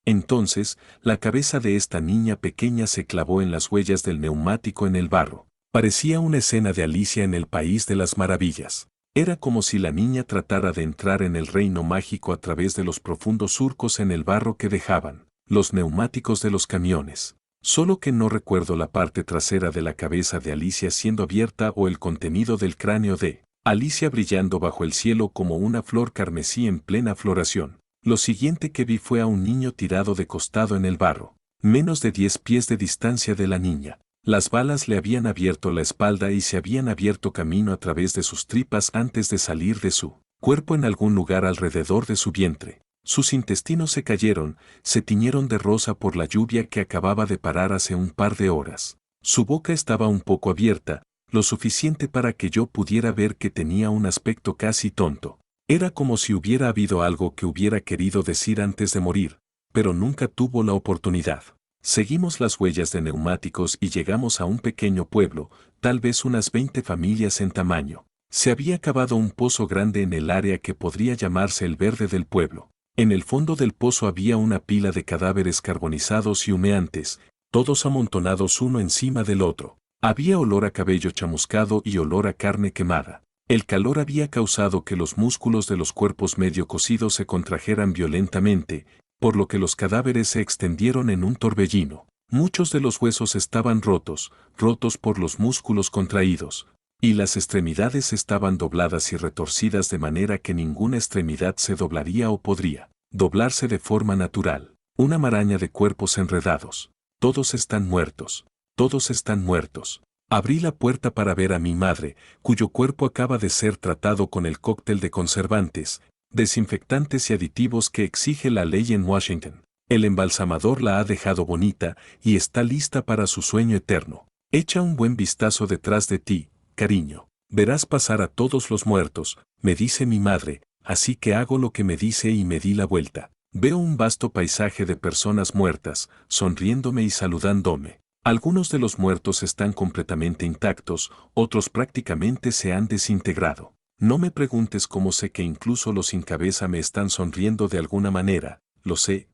Entonces, la cabeza de esta niña pequeña se clavó en las huellas del neumático en el barro. Parecía una escena de Alicia en el País de las Maravillas. Era como si la niña tratara de entrar en el reino mágico a través de los profundos surcos en el barro que dejaban los neumáticos de los camiones. Solo que no recuerdo la parte trasera de la cabeza de Alicia siendo abierta o el contenido del cráneo de Alicia brillando bajo el cielo como una flor carmesí en plena floración. Lo siguiente que vi fue a un niño tirado de costado en el barro, menos de 10 pies de distancia de la niña. Las balas le habían abierto la espalda y se habían abierto camino a través de sus tripas antes de salir de su cuerpo en algún lugar alrededor de su vientre. Sus intestinos se cayeron, se tiñeron de rosa por la lluvia que acababa de parar hace un par de horas. Su boca estaba un poco abierta, lo suficiente para que yo pudiera ver que tenía un aspecto casi tonto. Era como si hubiera habido algo que hubiera querido decir antes de morir, pero nunca tuvo la oportunidad. Seguimos las huellas de neumáticos y llegamos a un pequeño pueblo, tal vez unas 20 familias en tamaño. Se había cavado un pozo grande en el área que podría llamarse el verde del pueblo. En el fondo del pozo había una pila de cadáveres carbonizados y humeantes, todos amontonados uno encima del otro. Había olor a cabello chamuscado y olor a carne quemada. El calor había causado que los músculos de los cuerpos medio cocidos se contrajeran violentamente, por lo que los cadáveres se extendieron en un torbellino. Muchos de los huesos estaban rotos por los músculos contraídos, y las extremidades estaban dobladas y retorcidas de manera que ninguna extremidad se doblaría o podría doblarse de forma natural. Una maraña de cuerpos enredados. Todos están muertos. Todos están muertos. Abrí la puerta para ver a mi madre, cuyo cuerpo acaba de ser tratado con el cóctel de conservantes, desinfectantes y aditivos que exige la ley en Washington. El embalsamador la ha dejado bonita y está lista para su sueño eterno. Echa un buen vistazo detrás de ti, cariño. Verás pasar a todos los muertos, me dice mi madre, así que hago lo que me dice y me di la vuelta. Veo un vasto paisaje de personas muertas, sonriéndome y saludándome. Algunos de los muertos están completamente intactos, otros prácticamente se han desintegrado. No me preguntes cómo sé que incluso los sin cabeza me están sonriendo de alguna manera, lo sé,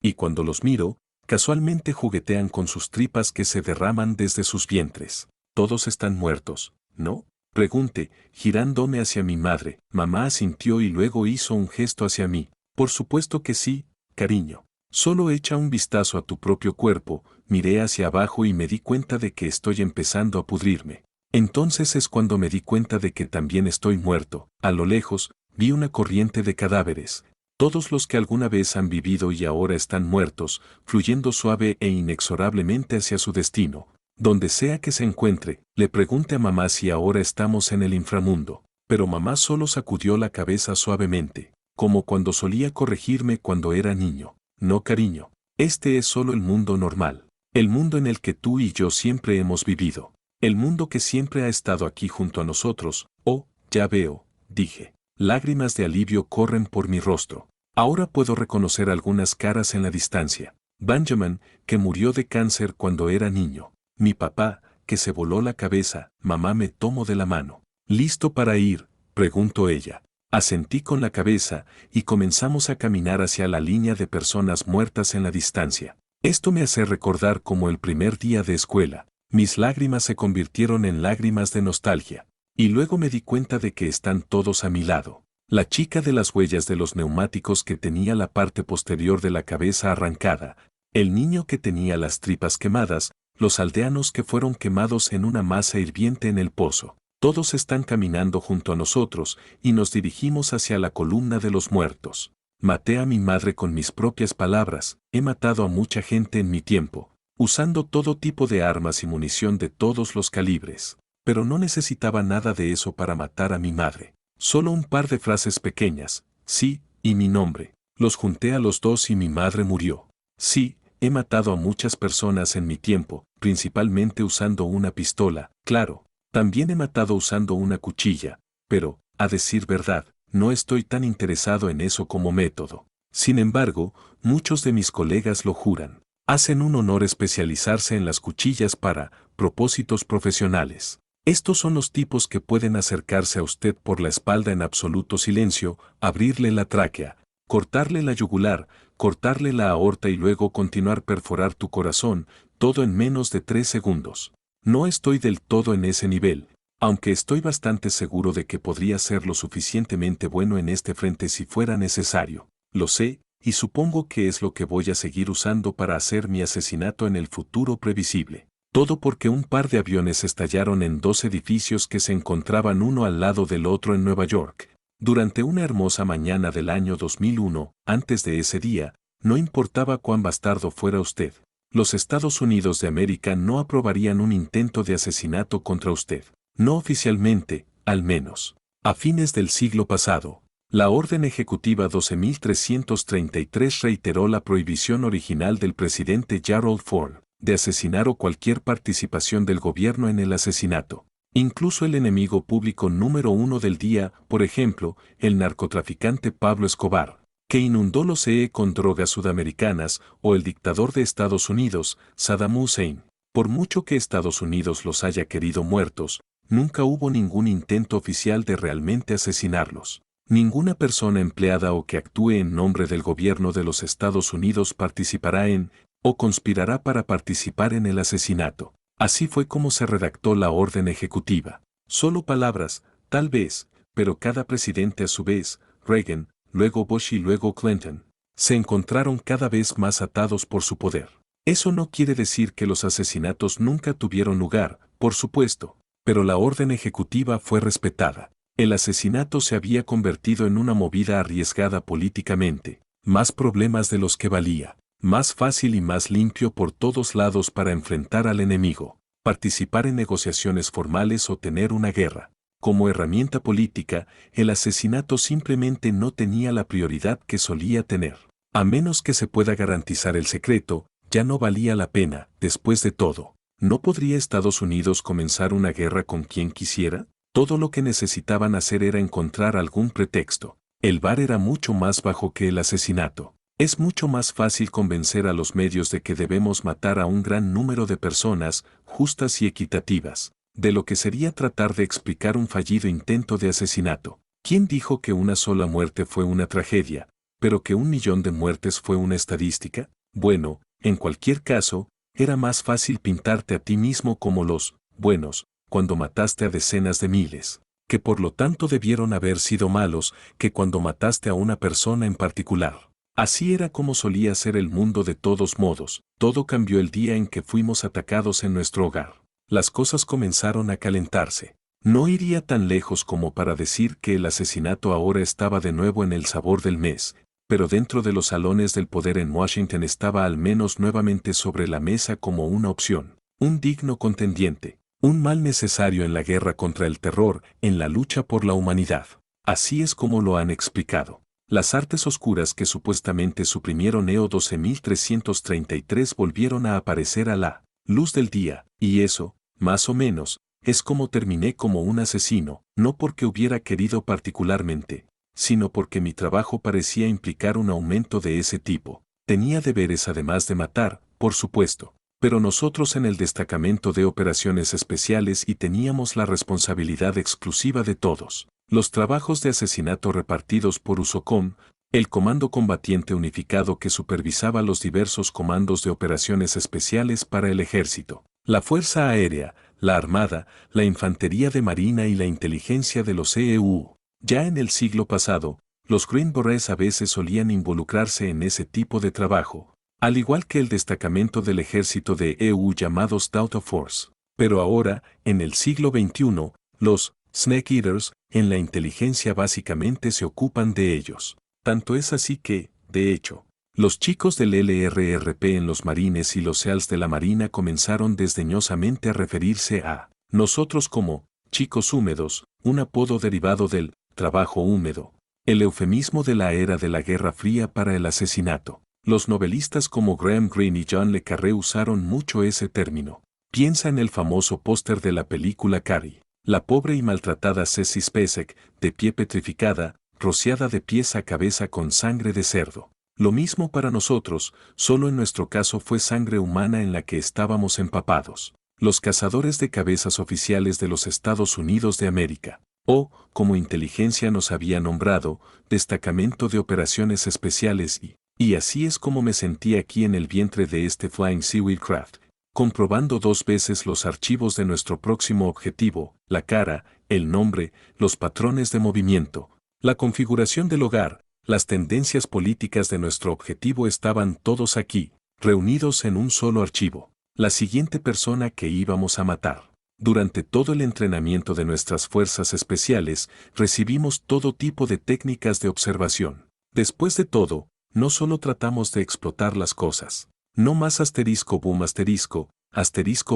y cuando los miro, casualmente juguetean con sus tripas que se derraman desde sus vientres. Todos están muertos, ¿no? Pregunté, girándome hacia mi madre. Mamá asintió y luego hizo un gesto hacia mí. Por supuesto que sí, cariño. Solo echa un vistazo a tu propio cuerpo. Miré hacia abajo y me di cuenta de que estoy empezando a pudrirme. Entonces es cuando me di cuenta de que también estoy muerto. A lo lejos, vi una corriente de cadáveres. Todos los que alguna vez han vivido y ahora están muertos, fluyendo suave e inexorablemente hacia su destino. Donde sea que se encuentre, le pregunté a mamá si ahora estamos en el inframundo. Pero mamá solo sacudió la cabeza suavemente, como cuando solía corregirme cuando era niño. No, cariño. Este es solo el mundo normal. El mundo en el que tú y yo siempre hemos vivido. El mundo que siempre ha estado aquí junto a nosotros. Oh, ya veo, dije. Lágrimas de alivio corren por mi rostro. Ahora puedo reconocer algunas caras en la distancia. Benjamin, que murió de cáncer cuando era niño. Mi papá, que se voló la cabeza. Mamá me tomó de la mano. ¿Listo para ir?, preguntó ella. Asentí con la cabeza y comenzamos a caminar hacia la línea de personas muertas en la distancia. Esto me hace recordar como el primer día de escuela. Mis lágrimas se convirtieron en lágrimas de nostalgia. Y luego me di cuenta de que están todos a mi lado. La chica de las huellas de los neumáticos que tenía la parte posterior de la cabeza arrancada, el niño que tenía las tripas quemadas, los aldeanos que fueron quemados en una masa hirviente en el pozo. Todos están caminando junto a nosotros y nos dirigimos hacia la columna de los muertos. Maté a mi madre con mis propias palabras, he matado a mucha gente en mi tiempo, usando todo tipo de armas y munición de todos los calibres. Pero no necesitaba nada de eso para matar a mi madre. Solo un par de frases pequeñas, sí, y mi nombre. Los junté a los dos y mi madre murió. Sí, he matado a muchas personas en mi tiempo, principalmente usando una pistola, claro. También he matado usando una cuchilla, pero, a decir verdad, no estoy tan interesado en eso como método. Sin embargo, muchos de mis colegas lo juran. Hacen un honor especializarse en las cuchillas para propósitos profesionales. Estos son los tipos que pueden acercarse a usted por la espalda en absoluto silencio, abrirle la tráquea, cortarle la yugular, cortarle la aorta y luego continuar perforar tu corazón, todo en menos de 3 segundos. No estoy del todo en ese nivel, aunque estoy bastante seguro de que podría ser lo suficientemente bueno en este frente si fuera necesario. Lo sé, y supongo que es lo que voy a seguir usando para hacer mi asesinato en el futuro previsible. Todo porque un par de aviones estallaron en 2 edificios que se encontraban uno al lado del otro en Nueva York. Durante una hermosa mañana del año 2001, antes de ese día, no importaba cuán bastardo fuera usted, los Estados Unidos de América no aprobarían un intento de asesinato contra usted. No oficialmente, al menos. A fines del siglo pasado, la Orden Ejecutiva 12.333 reiteró la prohibición original del presidente Gerald Ford de asesinar o cualquier participación del gobierno en el asesinato. Incluso el enemigo público número 1 del día, por ejemplo, el narcotraficante Pablo Escobar, que inundó los CE con drogas sudamericanas, o el dictador de Estados Unidos, Saddam Hussein. Por mucho que Estados Unidos los haya querido muertos, nunca hubo ningún intento oficial de realmente asesinarlos. Ninguna persona empleada o que actúe en nombre del gobierno de los Estados Unidos participará en, o conspirará para participar en el asesinato. Así fue como se redactó la orden ejecutiva. Solo palabras, tal vez, pero cada presidente a su vez, Reagan, luego Bush y luego Clinton, se encontraron cada vez más atados por su poder. Eso no quiere decir que los asesinatos nunca tuvieron lugar, por supuesto, pero la orden ejecutiva fue respetada. El asesinato se había convertido en una movida arriesgada políticamente, más problemas de los que valía, más fácil y más limpio por todos lados para enfrentar al enemigo, participar en negociaciones formales o tener una guerra. Como herramienta política, el asesinato simplemente no tenía la prioridad que solía tener. A menos que se pueda garantizar el secreto, ya no valía la pena. Después de todo, ¿no podría Estados Unidos comenzar una guerra con quien quisiera? Todo lo que necesitaban hacer era encontrar algún pretexto. El bar era mucho más bajo que el asesinato. Es mucho más fácil convencer a los medios de que debemos matar a un gran número de personas, justas y equitativas, de lo que sería tratar de explicar un fallido intento de asesinato. ¿Quién dijo que una sola muerte fue una tragedia, pero que 1.000.000 de muertes fue una estadística? Bueno, en cualquier caso, era más fácil pintarte a ti mismo como los buenos, cuando mataste a decenas de miles, que por lo tanto debieron haber sido malos, que cuando mataste a una persona en particular. Así era como solía ser el mundo de todos modos. Todo cambió el día en que fuimos atacados en nuestro hogar. Las cosas comenzaron a calentarse. No iría tan lejos como para decir que el asesinato ahora estaba de nuevo en el sabor del mes, pero dentro de los salones del poder en Washington estaba al menos nuevamente sobre la mesa como una opción, un digno contendiente, un mal necesario en la guerra contra el terror, en la lucha por la humanidad. Así es como lo han explicado. Las artes oscuras que supuestamente suprimieron EO 12.333 volvieron a aparecer a la luz del día, y eso, más o menos, es como terminé como un asesino, no porque hubiera querido particularmente, sino porque mi trabajo parecía implicar un aumento de ese tipo. Tenía deberes además de matar, por supuesto, pero nosotros en el destacamento de operaciones especiales y teníamos la responsabilidad exclusiva de todos los trabajos de asesinato repartidos por USOCOM, el Comando Combatiente Unificado que supervisaba los diversos comandos de operaciones especiales para el Ejército, la Fuerza Aérea, la Armada, la Infantería de Marina y la Inteligencia de los EEU. Ya en el siglo pasado, los Green Berets a veces solían involucrarse en ese tipo de trabajo, al igual que el destacamento del ejército de EU llamados Delta Force. Pero ahora, en el siglo XXI, los Snake Eaters, en la inteligencia básicamente se ocupan de ellos. Tanto es así que, de hecho, los chicos del LRRP en los Marines y los SEALs de la Marina comenzaron desdeñosamente a referirse a nosotros como chicos húmedos, un apodo derivado del trabajo húmedo, el eufemismo de la era de la Guerra Fría para el asesinato. Los novelistas como Graham Greene y John le Carré usaron mucho ese término. Piensa en el famoso póster de la película Carrie. La pobre y maltratada Ceci Spacek, de pie petrificada, rociada de pies a cabeza con sangre de cerdo. Lo mismo para nosotros, solo en nuestro caso fue sangre humana en la que estábamos empapados. Los cazadores de cabezas oficiales de los Estados Unidos de América. o, como inteligencia nos había nombrado, Destacamento de Operaciones Especiales y así es como me sentí aquí en el vientre de este Flying Seaweed Craft, comprobando 2 veces los archivos de nuestro próximo objetivo, la cara, el nombre, los patrones de movimiento, la configuración del hogar, las tendencias políticas de nuestro objetivo estaban todos aquí, reunidos en un solo archivo. La siguiente persona que íbamos a matar. Durante todo el entrenamiento de nuestras fuerzas especiales, recibimos todo tipo de técnicas de observación. Después de todo, no solo tratamos de explotar las cosas. No más asterisco boom asterisco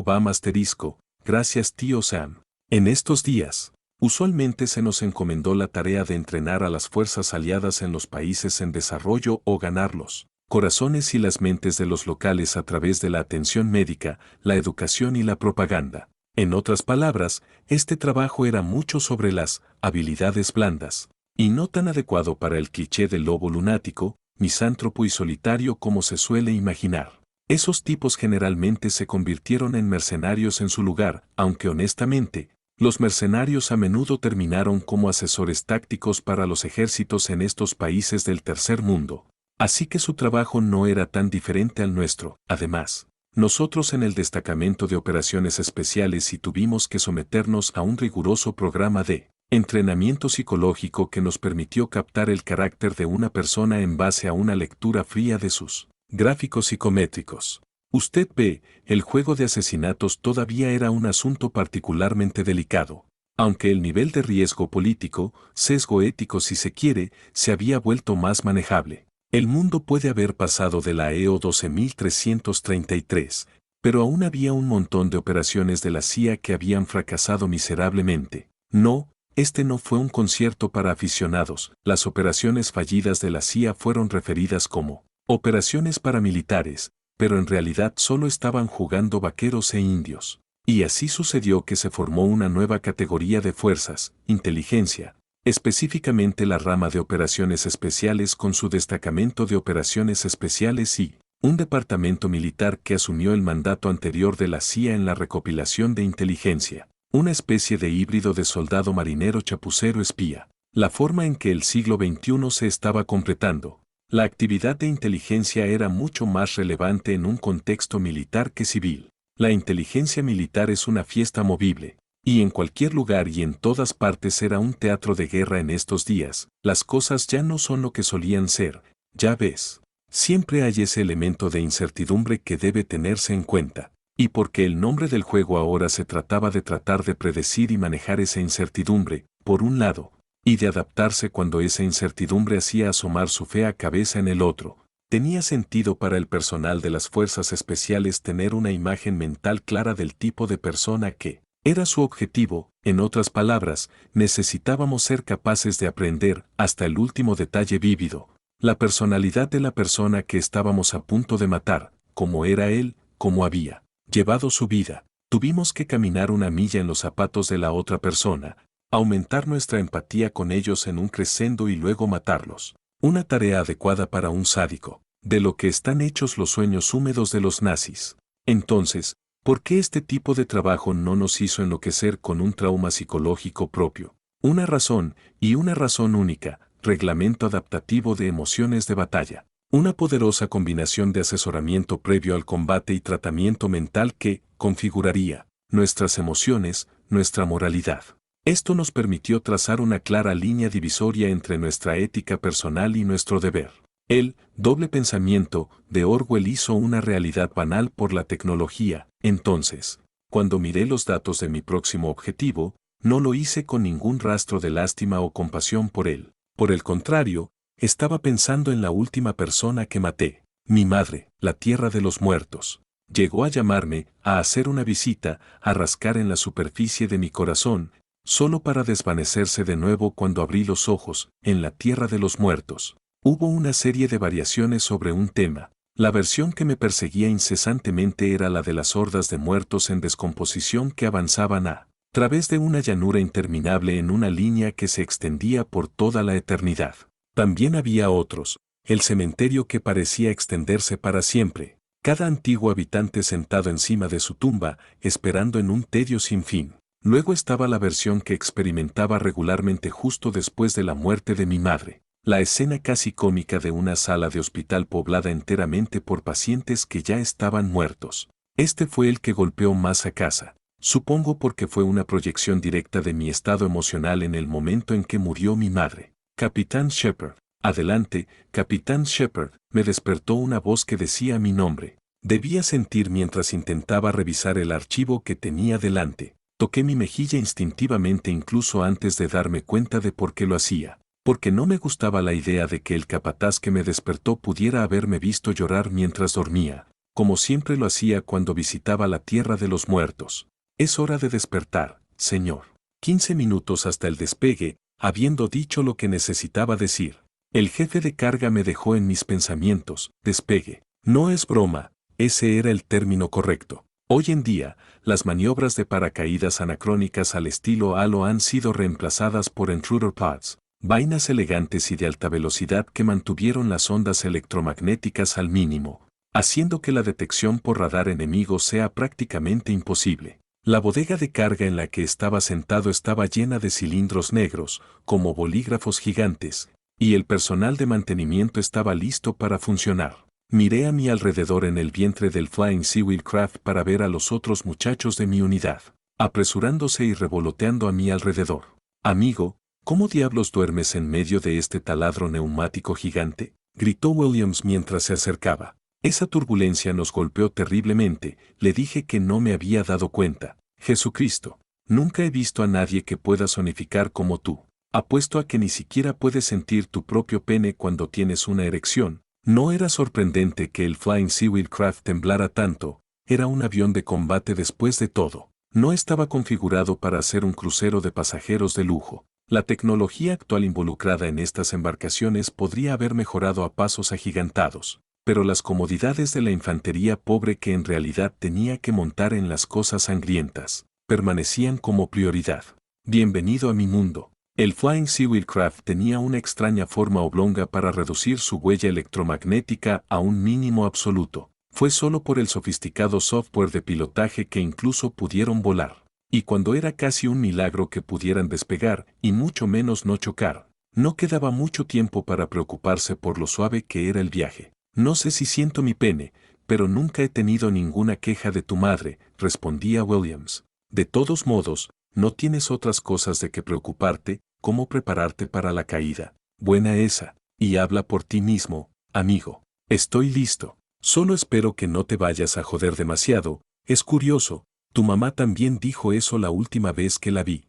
bam asterisco, gracias tío Sam. En estos días, usualmente se nos encomendó la tarea de entrenar a las fuerzas aliadas en los países en desarrollo o ganarlos corazones y las mentes de los locales a través de la atención médica, la educación y la propaganda. En otras palabras, este trabajo era mucho sobre las habilidades blandas, y no tan adecuado para el cliché del lobo lunático, misántropo y solitario como se suele imaginar. Esos tipos generalmente se convirtieron en mercenarios en su lugar, aunque honestamente, los mercenarios a menudo terminaron como asesores tácticos para los ejércitos en estos países del tercer mundo. Así que su trabajo no era tan diferente al nuestro. Además, nosotros en el Destacamento de Operaciones Especiales sí tuvimos que someternos a un riguroso programa de entrenamiento psicológico que nos permitió captar el carácter de una persona en base a una lectura fría de sus gráficos psicométricos. Usted ve, el juego de asesinatos todavía era un asunto particularmente delicado. Aunque el nivel de riesgo político, sesgo ético si se quiere, se había vuelto más manejable. El mundo puede haber pasado de la EO 12333, pero aún había un montón de operaciones de la CIA que habían fracasado miserablemente. No, este no fue un concierto para aficionados. Las operaciones fallidas de la CIA fueron referidas como operaciones paramilitares, pero en realidad solo estaban jugando vaqueros e indios. Y así sucedió que se formó una nueva categoría de fuerzas, inteligencia, específicamente la rama de operaciones especiales con su destacamento de operaciones especiales y un departamento militar que asumió el mandato anterior de la CIA en la recopilación de inteligencia, una especie de híbrido de soldado marinero chapucero espía. La forma en que el siglo XXI se estaba completando, la actividad de inteligencia era mucho más relevante en un contexto militar que civil. La inteligencia militar es una fiesta movible, y en cualquier lugar y en todas partes era un teatro de guerra en estos días. Las cosas ya no son lo que solían ser, ya ves. Siempre hay ese elemento de incertidumbre que debe tenerse en cuenta. Y porque el nombre del juego ahora se trataba de tratar de predecir y manejar esa incertidumbre, por un lado, y de adaptarse cuando esa incertidumbre hacía asomar su fea cabeza en el otro. Tenía sentido para el personal de las fuerzas especiales tener una imagen mental clara del tipo de persona que era su objetivo. En otras palabras, necesitábamos ser capaces de aprender, hasta el último detalle vívido, la personalidad de la persona que estábamos a punto de matar, cómo era él, cómo había llevado su vida. Tuvimos que caminar una milla en los zapatos de la otra persona, aumentar nuestra empatía con ellos en un crescendo y luego matarlos. Una tarea adecuada para un sádico, de lo que están hechos los sueños húmedos de los nazis. Entonces, ¿por qué este tipo de trabajo no nos hizo enloquecer con un trauma psicológico propio? Una razón, y una razón única, reglamento adaptativo de emociones de batalla. Una poderosa combinación de asesoramiento previo al combate y tratamiento mental que configuraría nuestras emociones, nuestra moralidad. Esto nos permitió trazar una clara línea divisoria entre nuestra ética personal y nuestro deber. El doble pensamiento de Orwell hizo una realidad banal por la tecnología. Entonces, cuando miré los datos de mi próximo objetivo, no lo hice con ningún rastro de lástima o compasión por él. Por el contrario, estaba pensando en la última persona que maté. Mi madre, la tierra de los muertos. Llegó a llamarme, a hacer una visita, a rascar en la superficie de mi corazón, solo para desvanecerse de nuevo cuando abrí los ojos. En la tierra de los muertos. Hubo una serie de variaciones sobre un tema. La versión que me perseguía incesantemente era la de las hordas de muertos en descomposición que avanzaban a través de una llanura interminable en una línea que se extendía por toda la eternidad. También había otros, el cementerio que parecía extenderse para siempre, cada antiguo habitante sentado encima de su tumba, esperando en un tedio sin fin. Luego estaba la versión que experimentaba regularmente justo después de la muerte de mi madre. La escena casi cómica de una sala de hospital poblada enteramente por pacientes que ya estaban muertos. Este fue el que golpeó más a casa. Supongo porque fue una proyección directa de mi estado emocional en el momento en que murió mi madre. Capitán Shepard. Adelante, Capitán Shepard, me despertó una voz que decía mi nombre. Debía sentir mientras intentaba revisar el archivo que tenía delante. Toqué mi mejilla instintivamente incluso antes de darme cuenta de por qué lo hacía. Porque no me gustaba la idea de que el capataz que me despertó pudiera haberme visto llorar mientras dormía, como siempre lo hacía cuando visitaba la tierra de los muertos. Es hora de despertar, señor. 15 minutos hasta el despegue, habiendo dicho lo que necesitaba decir. El jefe de carga me dejó en mis pensamientos, despegue. No es broma, ese era el término correcto. Hoy en día, las maniobras de paracaídas anacrónicas al estilo Halo han sido reemplazadas por intruder pods, vainas elegantes y de alta velocidad que mantuvieron las ondas electromagnéticas al mínimo, haciendo que la detección por radar enemigo sea prácticamente imposible. La bodega de carga en la que estaba sentado estaba llena de cilindros negros, como bolígrafos gigantes, y el personal de mantenimiento estaba listo para funcionar. Miré a mi alrededor en el vientre del Flying Seawheel Craft para ver a los otros muchachos de mi unidad, apresurándose y revoloteando a mi alrededor. Amigo, ¿cómo diablos duermes en medio de este taladro neumático gigante? Gritó Williams mientras se acercaba. Esa turbulencia nos golpeó terriblemente, le dije que no me había dado cuenta. Jesucristo, nunca he visto a nadie que pueda sonificar como tú. Apuesto a que ni siquiera puedes sentir tu propio pene cuando tienes una erección. No era sorprendente que el Flying Seawheel Craft temblara tanto, era un avión de combate después de todo. No estaba configurado para ser un crucero de pasajeros de lujo. La tecnología actual involucrada en estas embarcaciones podría haber mejorado a pasos agigantados, pero las comodidades de la infantería pobre que en realidad tenía que montar en las cosas sangrientas, permanecían como prioridad. Bienvenido a mi mundo. El Flying Seawheel Craft tenía una extraña forma oblonga para reducir su huella electromagnética a un mínimo absoluto. Fue solo por el sofisticado software de pilotaje que incluso pudieron volar. Y cuando era casi un milagro que pudieran despegar, y mucho menos no chocar, no quedaba mucho tiempo para preocuparse por lo suave que era el viaje. No sé si siento mi pene, pero nunca he tenido ninguna queja de tu madre, respondía Williams. De todos modos, no tienes otras cosas de que preocuparte, como prepararte para la caída. Buena esa, y habla por ti mismo, amigo. Estoy listo. Solo espero que no te vayas a joder demasiado. Es curioso, tu mamá también dijo eso la última vez que la vi.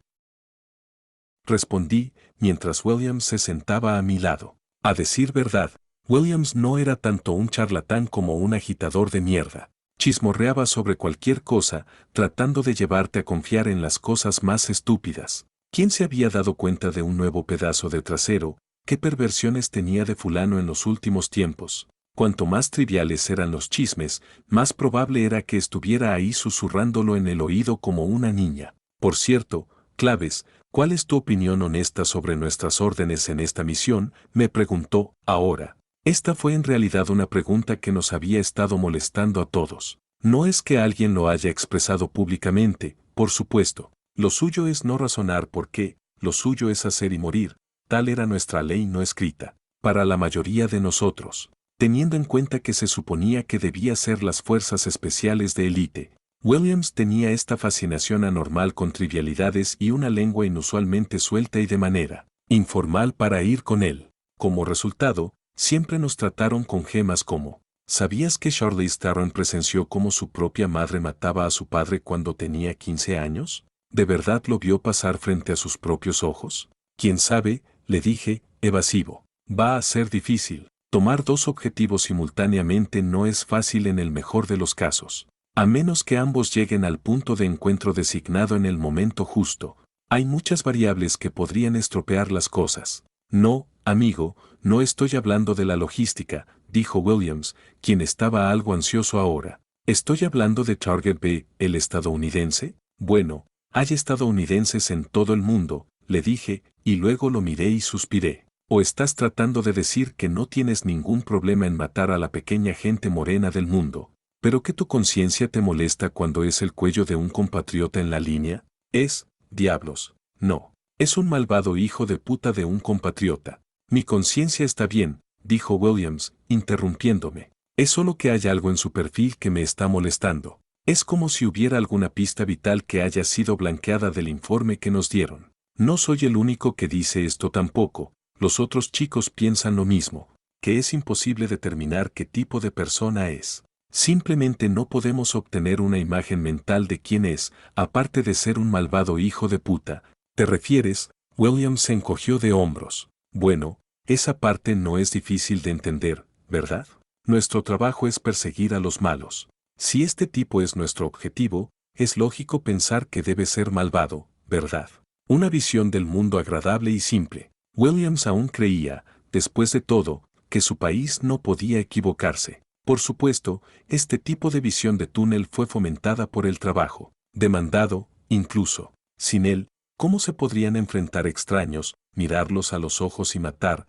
Respondí, mientras Williams se sentaba a mi lado. A decir verdad, Williams no era tanto un charlatán como un agitador de mierda. Chismorreaba sobre cualquier cosa, tratando de llevarte a confiar en las cosas más estúpidas. ¿Quién se había dado cuenta de un nuevo pedazo de trasero? ¿Qué perversiones tenía de fulano en los últimos tiempos? Cuanto más triviales eran los chismes, más probable era que estuviera ahí susurrándolo en el oído como una niña. Por cierto, Claves, ¿cuál es tu opinión honesta sobre nuestras órdenes en esta misión?, me preguntó, ahora. Esta fue en realidad una pregunta que nos había estado molestando a todos. No es que alguien lo haya expresado públicamente, por supuesto. Lo suyo es no razonar por qué, lo suyo es hacer y morir. Tal era nuestra ley no escrita. Para la mayoría de nosotros. Teniendo en cuenta que se suponía que debía ser las fuerzas especiales de élite, Williams tenía esta fascinación anormal con trivialidades y una lengua inusualmente suelta y de manera informal para ir con él. Como resultado, siempre nos trataron con gemas como, ¿sabías que Charlize Theron presenció cómo su propia madre mataba a su padre cuando tenía 15 años? ¿De verdad lo vio pasar frente a sus propios ojos? ¿Quién sabe?, le dije, evasivo. Va a ser difícil. Tomar dos objetivos simultáneamente no es fácil en el mejor de los casos. A menos que ambos lleguen al punto de encuentro designado en el momento justo. Hay muchas variables que podrían estropear las cosas. No, amigo, no estoy hablando de la logística, dijo Williams, quien estaba algo ansioso ahora. Estoy hablando de Target B, el estadounidense. Bueno, hay estadounidenses en todo el mundo, le dije, y luego lo miré y suspiré. ¿O estás tratando de decir que no tienes ningún problema en matar a la pequeña gente morena del mundo, pero que tu conciencia te molesta cuando es el cuello de un compatriota en la línea? Diablos, no. Es un malvado hijo de puta de un compatriota. Mi conciencia está bien, dijo Williams, interrumpiéndome. Es solo que hay algo en su perfil que me está molestando. Es como si hubiera alguna pista vital que haya sido blanqueada del informe que nos dieron. No soy el único que dice esto tampoco. Los otros chicos piensan lo mismo, que es imposible determinar qué tipo de persona es. Simplemente no podemos obtener una imagen mental de quién es, aparte de ser un malvado hijo de puta. ¿Te refieres? Williams se encogió de hombros. Bueno, esa parte no es difícil de entender, ¿verdad? Nuestro trabajo es perseguir a los malos. Si este tipo es nuestro objetivo, es lógico pensar que debe ser malvado, ¿verdad? Una visión del mundo agradable y simple. Williams aún creía, después de todo, que su país no podía equivocarse. Por supuesto, este tipo de visión de túnel fue fomentada por el trabajo, demandado, incluso. Sin él, ¿cómo se podrían enfrentar extraños, mirarlos a los ojos y matar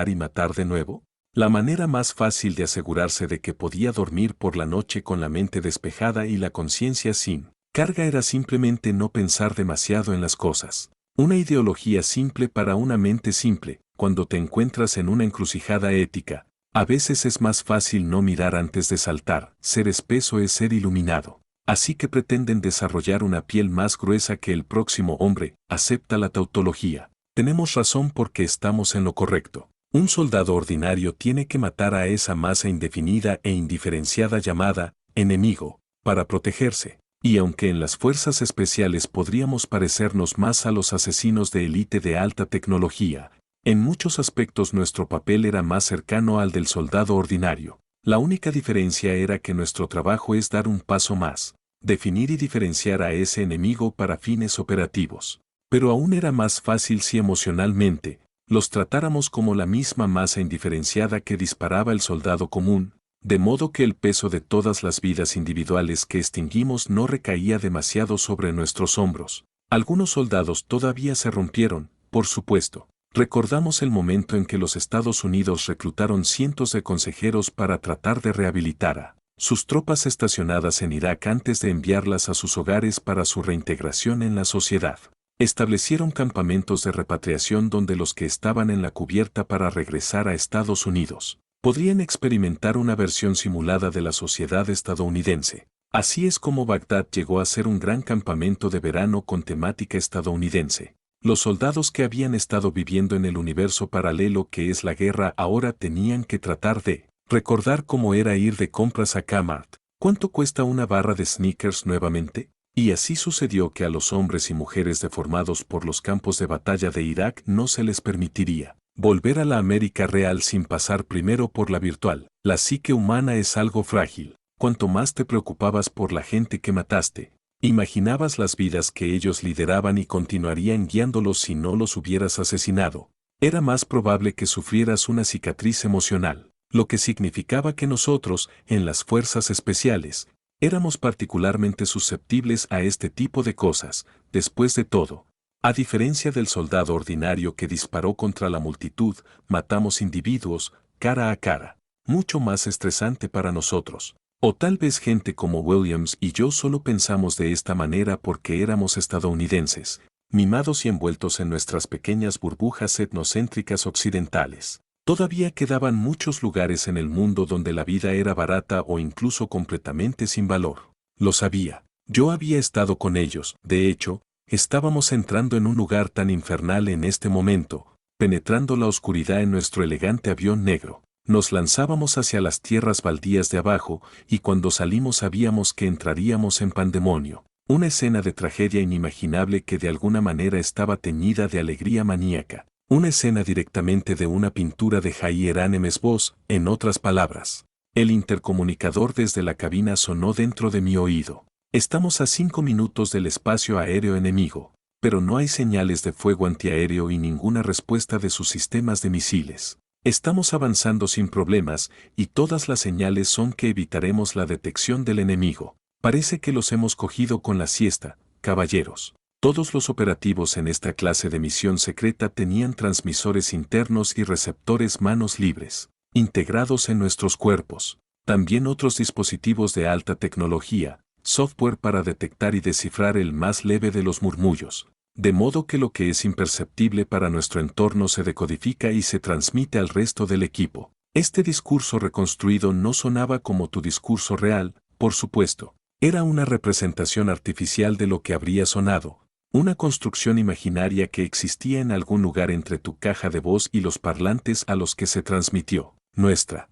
y matar de nuevo? La manera más fácil de asegurarse de que podía dormir por la noche con la mente despejada y la conciencia sin carga era simplemente no pensar demasiado en las cosas. Una ideología simple para una mente simple. Cuando te encuentras en una encrucijada ética, a veces es más fácil no mirar antes de saltar. Ser espeso es ser iluminado. Así que pretenden desarrollar una piel más gruesa que el próximo hombre. Acepta la tautología. Tenemos razón porque estamos en lo correcto. Un soldado ordinario tiene que matar a esa masa indefinida e indiferenciada llamada enemigo, para protegerse. Y aunque en las fuerzas especiales podríamos parecernos más a los asesinos de élite de alta tecnología, en muchos aspectos nuestro papel era más cercano al del soldado ordinario. La única diferencia era que nuestro trabajo es dar un paso más, definir y diferenciar a ese enemigo para fines operativos. Pero aún era más fácil si emocionalmente los tratáramos como la misma masa indiferenciada que disparaba el soldado común, de modo que el peso de todas las vidas individuales que extinguimos no recaía demasiado sobre nuestros hombros. Algunos soldados todavía se rompieron, por supuesto. Recordamos el momento en que los Estados Unidos reclutaron cientos de consejeros para tratar de rehabilitar a sus tropas estacionadas en Irak antes de enviarlas a sus hogares para su reintegración en la sociedad. Establecieron campamentos de repatriación donde los que estaban en la cubierta para regresar a Estados Unidos podrían experimentar una versión simulada de la sociedad estadounidense. Así es como Bagdad llegó a ser un gran campamento de verano con temática estadounidense. Los soldados que habían estado viviendo en el universo paralelo que es la guerra ahora tenían que tratar de recordar cómo era ir de compras a Kmart. ¿Cuánto cuesta una barra de Snickers nuevamente? Y así sucedió que a los hombres y mujeres deformados por los campos de batalla de Irak no se les permitiría volver a la América real sin pasar primero por la virtual. La psique humana es algo frágil. Cuanto más te preocupabas por la gente que mataste, imaginabas las vidas que ellos lideraban y continuarían guiándolos si no los hubieras asesinado. Era más probable que sufrieras una cicatriz emocional, lo que significaba que nosotros, en las fuerzas especiales, éramos particularmente susceptibles a este tipo de cosas. Después de todo, a diferencia del soldado ordinario que disparó contra la multitud, matamos individuos, cara a cara. Mucho más estresante para nosotros. O tal vez gente como Williams y yo solo pensamos de esta manera porque éramos estadounidenses, mimados y envueltos en nuestras pequeñas burbujas etnocéntricas occidentales. Todavía quedaban muchos lugares en el mundo donde la vida era barata o incluso completamente sin valor. Lo sabía. Yo había estado con ellos. De hecho, estábamos entrando en un lugar tan infernal en este momento, penetrando la oscuridad en nuestro elegante avión negro. Nos lanzábamos hacia las tierras baldías de abajo y cuando salimos sabíamos que entraríamos en pandemonio. Una escena de tragedia inimaginable que de alguna manera estaba teñida de alegría maníaca. Una escena directamente de una pintura de Hieronymus Bosch, en otras palabras. El intercomunicador desde la cabina sonó dentro de mi oído. Estamos a 5 minutos del espacio aéreo enemigo, pero no hay señales de fuego antiaéreo y ninguna respuesta de sus sistemas de misiles. Estamos avanzando sin problemas y todas las señales son que evitaremos la detección del enemigo. Parece que los hemos cogido con la siesta, caballeros. Todos los operativos en esta clase de misión secreta tenían transmisores internos y receptores manos libres, integrados en nuestros cuerpos. También otros dispositivos de alta tecnología, software para detectar y descifrar el más leve de los murmullos, de modo que lo que es imperceptible para nuestro entorno se decodifica y se transmite al resto del equipo. Este discurso reconstruido no sonaba como tu discurso real, por supuesto. Era una representación artificial de lo que habría sonado, una construcción imaginaria que existía en algún lugar entre tu caja de voz y los parlantes a los que se transmitió. Nuestra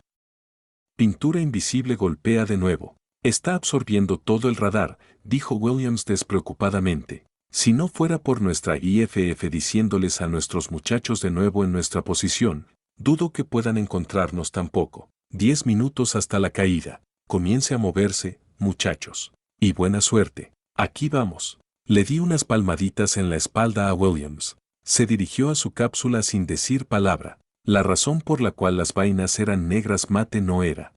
pintura invisible golpea de nuevo. Está absorbiendo todo el radar, dijo Williams despreocupadamente. Si no fuera por nuestra IFF diciéndoles a nuestros muchachos de nuevo en nuestra posición, dudo que puedan encontrarnos tampoco. 10 minutos hasta la caída. Comience a moverse, muchachos. Y buena suerte. Aquí vamos. Le di unas palmaditas en la espalda a Williams. Se dirigió a su cápsula sin decir palabra. La razón por la cual las vainas eran negras mate no era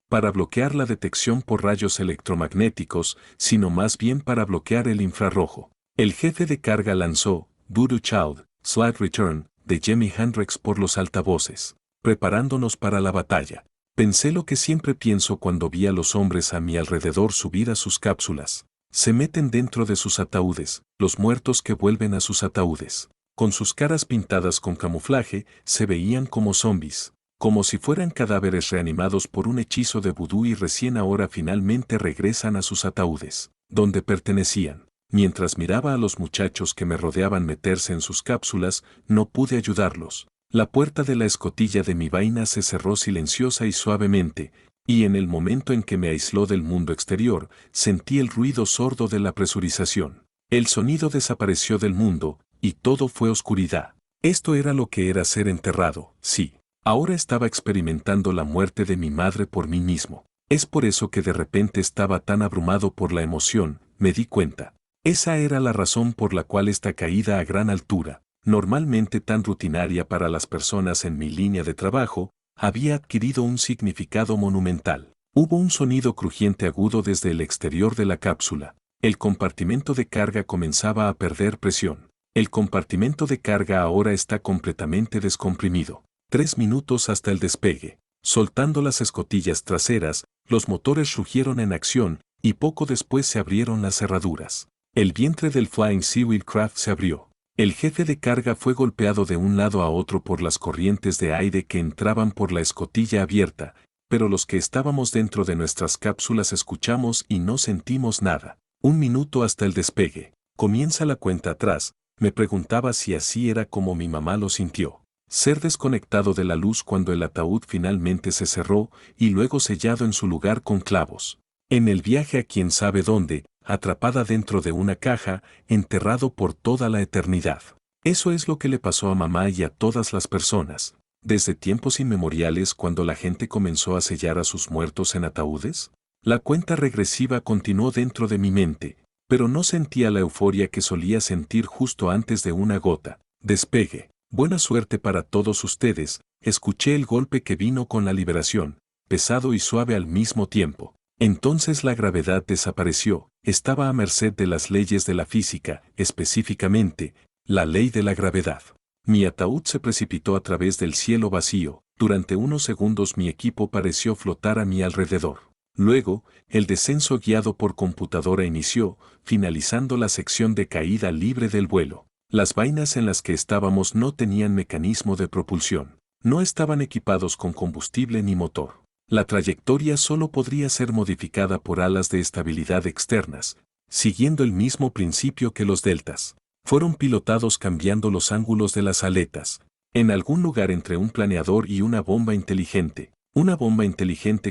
para bloquear la detección por rayos electromagnéticos, sino más bien para bloquear el infrarrojo. El jefe de carga lanzó Voodoo Child, Slide Return, de Jimi Hendrix por los altavoces, preparándonos para la batalla. Pensé lo que siempre pienso cuando vi a los hombres a mi alrededor subir a sus cápsulas. Se meten dentro de sus ataúdes, los muertos que vuelven a sus ataúdes. Con sus caras pintadas con camuflaje, se veían como zombies, como si fueran cadáveres reanimados por un hechizo de vudú y recién ahora finalmente regresan a sus ataúdes, donde pertenecían. Mientras miraba a los muchachos que me rodeaban meterse en sus cápsulas, no pude ayudarlos. La puerta de la escotilla de mi vaina se cerró silenciosa y suavemente, y en el momento en que me aisló del mundo exterior, sentí el ruido sordo de la presurización. El sonido desapareció del mundo, y todo fue oscuridad. Esto era lo que era ser enterrado, sí. Ahora estaba experimentando la muerte de mi madre por mí mismo. Es por eso que de repente estaba tan abrumado por la emoción, me di cuenta. Esa era la razón por la cual esta caída a gran altura, normalmente tan rutinaria para las personas en mi línea de trabajo, había adquirido un significado monumental. Hubo un sonido crujiente agudo desde el exterior de la cápsula. El compartimento de carga comenzaba a perder presión. El compartimento de carga ahora está completamente descomprimido. 3 minutos hasta el despegue. Soltando las escotillas traseras, los motores rugieron en acción, y poco después se abrieron las cerraduras. El vientre del Flying Seaweed Craft se abrió. El jefe de carga fue golpeado de un lado a otro por las corrientes de aire que entraban por la escotilla abierta, pero los que estábamos dentro de nuestras cápsulas escuchamos y no sentimos nada. 1 minuto hasta el despegue. Comienza la cuenta atrás. Me preguntaba si así era como mi mamá lo sintió. Ser desconectado de la luz cuando el ataúd finalmente se cerró y luego sellado en su lugar con clavos. En el viaje a quién sabe dónde, atrapada dentro de una caja, enterrado por toda la eternidad. Eso es lo que le pasó a mamá y a todas las personas, desde tiempos inmemoriales cuando la gente comenzó a sellar a sus muertos en ataúdes. La cuenta regresiva continuó dentro de mi mente, pero no sentía la euforia que solía sentir justo antes de una gota. Despegue. Buena suerte para todos ustedes. Escuché el golpe que vino con la liberación, pesado y suave al mismo tiempo. Entonces la gravedad desapareció, estaba a merced de las leyes de la física, específicamente, la ley de la gravedad. Mi ataúd se precipitó a través del cielo vacío. Durante unos segundos mi equipo pareció flotar a mi alrededor. Luego, el descenso guiado por computadora inició, finalizando la sección de caída libre del vuelo. Las vainas en las que estábamos no tenían mecanismo de propulsión. No estaban equipados con combustible ni motor. La trayectoria solo podría ser modificada por alas de estabilidad externas, siguiendo el mismo principio que los deltas. Fueron pilotados cambiando los ángulos de las aletas, en algún lugar entre un planeador y una bomba inteligente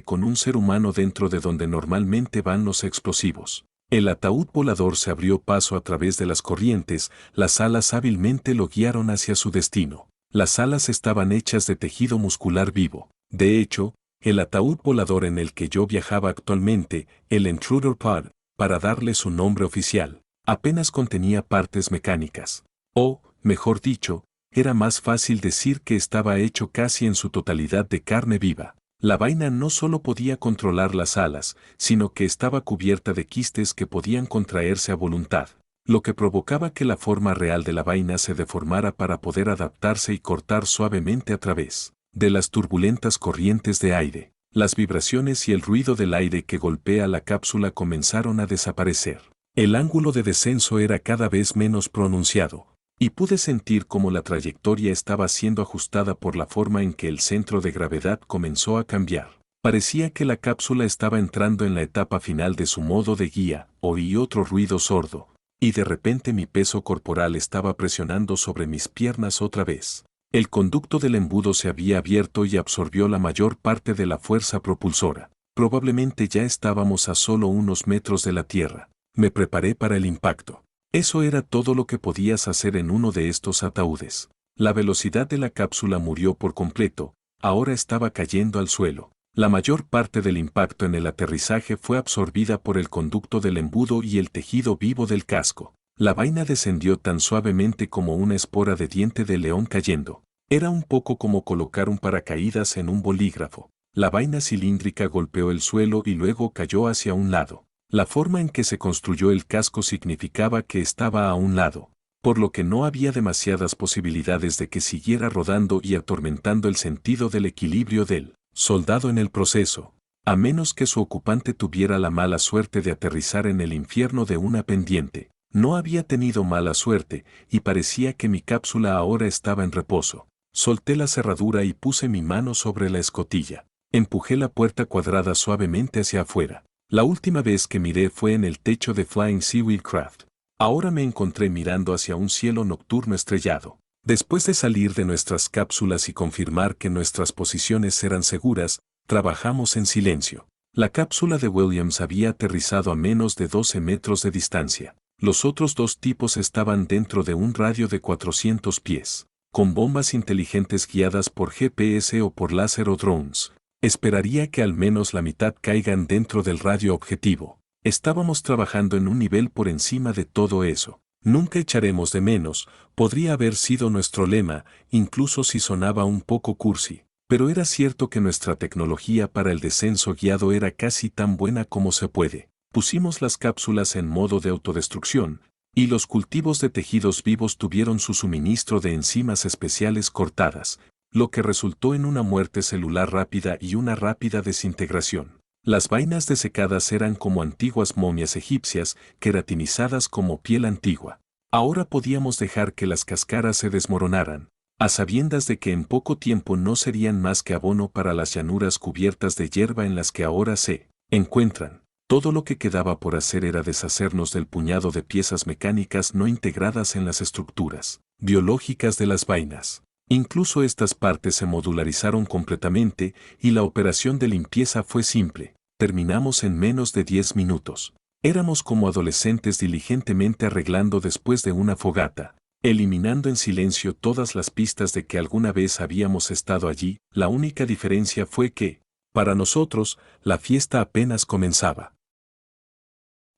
con un ser humano dentro de donde normalmente van los explosivos. El ataúd volador se abrió paso a través de las corrientes, las alas hábilmente lo guiaron hacia su destino. Las alas estaban hechas de tejido muscular vivo. De hecho, el ataúd volador en el que yo viajaba actualmente, el Intruder Pod, para darle su nombre oficial, apenas contenía partes mecánicas. O, mejor dicho, era más fácil decir que estaba hecho casi en su totalidad de carne viva. La vaina no solo podía controlar las alas, sino que estaba cubierta de quistes que podían contraerse a voluntad, lo que provocaba que la forma real de la vaina se deformara para poder adaptarse y cortar suavemente a través de las turbulentas corrientes de aire. Las vibraciones y el ruido del aire que golpea la cápsula comenzaron a desaparecer. El ángulo de descenso era cada vez menos pronunciado, y pude sentir cómo la trayectoria estaba siendo ajustada por la forma en que el centro de gravedad comenzó a cambiar. Parecía que la cápsula estaba entrando en la etapa final de su modo de guía. Oí otro ruido sordo, y de repente mi peso corporal estaba presionando sobre mis piernas otra vez. El conducto del embudo se había abierto y absorbió la mayor parte de la fuerza propulsora. Probablemente ya estábamos a solo unos metros de la Tierra. Me preparé para el impacto. Eso era todo lo que podías hacer en uno de estos ataúdes. La velocidad de la cápsula murió por completo, ahora estaba cayendo al suelo. La mayor parte del impacto en el aterrizaje fue absorbida por el conducto del embudo y el tejido vivo del casco. La vaina descendió tan suavemente como una espora de diente de león cayendo. Era un poco como colocar un paracaídas en un bolígrafo. La vaina cilíndrica golpeó el suelo y luego cayó hacia un lado. La forma en que se construyó el casco significaba que estaba a un lado, por lo que no había demasiadas posibilidades de que siguiera rodando y atormentando el sentido del equilibrio del soldado en el proceso, a menos que su ocupante tuviera la mala suerte de aterrizar en el infierno de una pendiente. No había tenido mala suerte, y parecía que mi cápsula ahora estaba en reposo. Solté la cerradura y puse mi mano sobre la escotilla. Empujé la puerta cuadrada suavemente hacia afuera. La última vez que miré fue en el techo de Flying Seaweed Craft. Ahora me encontré mirando hacia un cielo nocturno estrellado. Después de salir de nuestras cápsulas y confirmar que nuestras posiciones eran seguras, trabajamos en silencio. La cápsula de Williams había aterrizado a menos de 12 metros de distancia. Los otros dos tipos estaban dentro de un radio de 400 pies, con bombas inteligentes guiadas por GPS o por láser o drones. Esperaría que al menos la mitad caigan dentro del radio objetivo. Estábamos trabajando en un nivel por encima de todo eso. Nunca echaremos de menos, podría haber sido nuestro lema, incluso si sonaba un poco cursi. Pero era cierto que nuestra tecnología para el descenso guiado era casi tan buena como se puede. Pusimos las cápsulas en modo de autodestrucción, y los cultivos de tejidos vivos tuvieron su suministro de enzimas especiales cortadas, lo que resultó en una muerte celular rápida y una rápida desintegración. Las vainas desecadas eran como antiguas momias egipcias, queratinizadas como piel antigua. Ahora podíamos dejar que las cáscaras se desmoronaran, a sabiendas de que en poco tiempo no serían más que abono para las llanuras cubiertas de hierba en las que ahora se encuentran. Todo lo que quedaba por hacer era deshacernos del puñado de piezas mecánicas no integradas en las estructuras biológicas de las vainas. Incluso estas partes se modularizaron completamente y la operación de limpieza fue simple. Terminamos en menos de 10 minutos. Éramos como adolescentes diligentemente arreglando después de una fogata, eliminando en silencio todas las pistas de que alguna vez habíamos estado allí. La única diferencia fue que, para nosotros, la fiesta apenas comenzaba.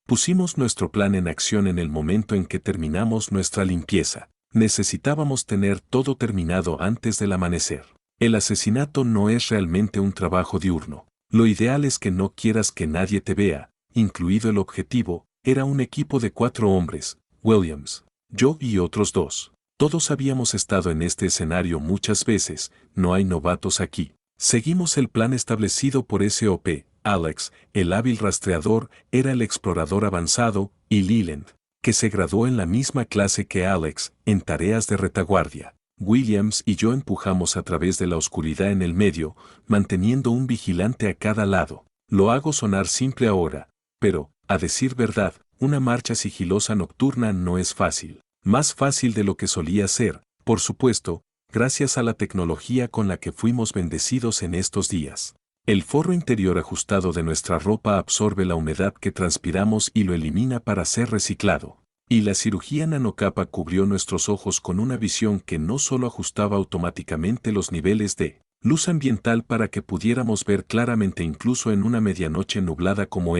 Pusimos nuestro plan en acción en el momento en que terminamos nuestra limpieza. Necesitábamos tener todo terminado antes del amanecer. El asesinato no es realmente un trabajo diurno. Lo ideal es que no quieras que nadie te vea, incluido el objetivo. Era un equipo de 4 hombres, Williams, yo y otros 2. Todos habíamos estado en este escenario muchas veces, no hay novatos aquí. Seguimos el plan establecido por SOP. Alex, el hábil rastreador, era el explorador avanzado, y Leland, que se graduó en la misma clase que Alex, en tareas de retaguardia. Williams y yo empujamos a través de la oscuridad en el medio, manteniendo un vigilante a cada lado. Lo hago sonar simple ahora, pero, a decir verdad, una marcha sigilosa nocturna no es fácil. Más fácil de lo que solía ser, por supuesto, gracias a la tecnología con la que fuimos bendecidos en estos días. El forro interior ajustado de nuestra ropa absorbe la humedad que transpiramos y lo elimina para ser reciclado. Y la cirugía nanocapa cubrió nuestros ojos con una visión que no solo ajustaba automáticamente los niveles de luz ambiental para que pudiéramos ver claramente incluso en una medianoche nublada como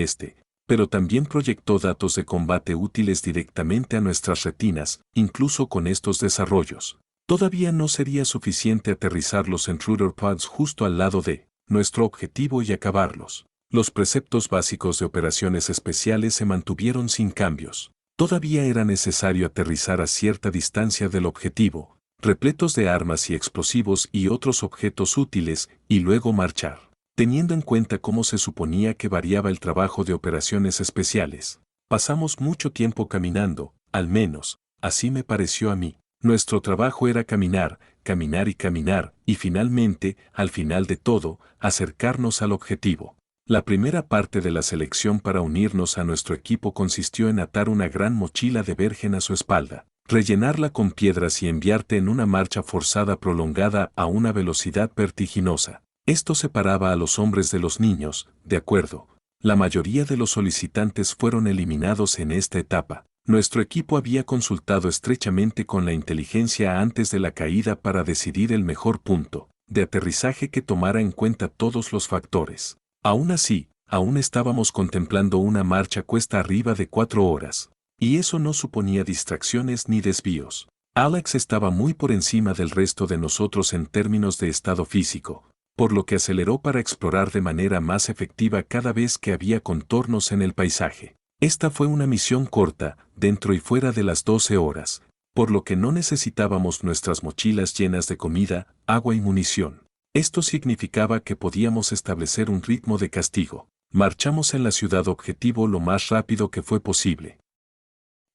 pero también proyectó datos de combate útiles directamente a nuestras retinas. Incluso con estos desarrollos, todavía no sería suficiente aterrizar los intruder pods justo al lado de nuestro objetivo y acabarlos. Los preceptos básicos de operaciones especiales se mantuvieron sin cambios. Todavía era necesario aterrizar a cierta distancia del objetivo, repletos de armas y explosivos y otros objetos útiles, y luego marchar. teniendo en cuenta cómo se suponía que variaba el trabajo de operaciones especiales. Pasamos mucho tiempo caminando, al menos, así me pareció a mí. Nuestro trabajo era caminar, caminar y caminar, y finalmente, al final de todo, acercarnos al objetivo. La primera parte de la selección para unirnos a nuestro equipo consistió en atar una gran mochila de vergen a su espalda, rellenarla con piedras y enviarte en una marcha forzada prolongada a una velocidad vertiginosa. Esto separaba a los hombres de los niños, de acuerdo. La mayoría de los solicitantes fueron eliminados en esta etapa. Nuestro equipo había consultado estrechamente con la inteligencia antes de la caída para decidir el mejor punto de aterrizaje que tomara en cuenta todos los factores. Aún así, aún estábamos contemplando una marcha cuesta arriba de 4 horas. Y eso no suponía distracciones ni desvíos. Alex estaba muy por encima del resto de nosotros en términos de estado físico, por lo que aceleró para explorar de manera más efectiva cada vez que había contornos en el paisaje. Esta fue una misión corta, dentro y fuera de las 12 horas, por lo que no necesitábamos nuestras mochilas llenas de comida, agua y munición. Esto significaba que podíamos establecer un ritmo de castigo. Marchamos en la ciudad objetivo lo más rápido que fue posible.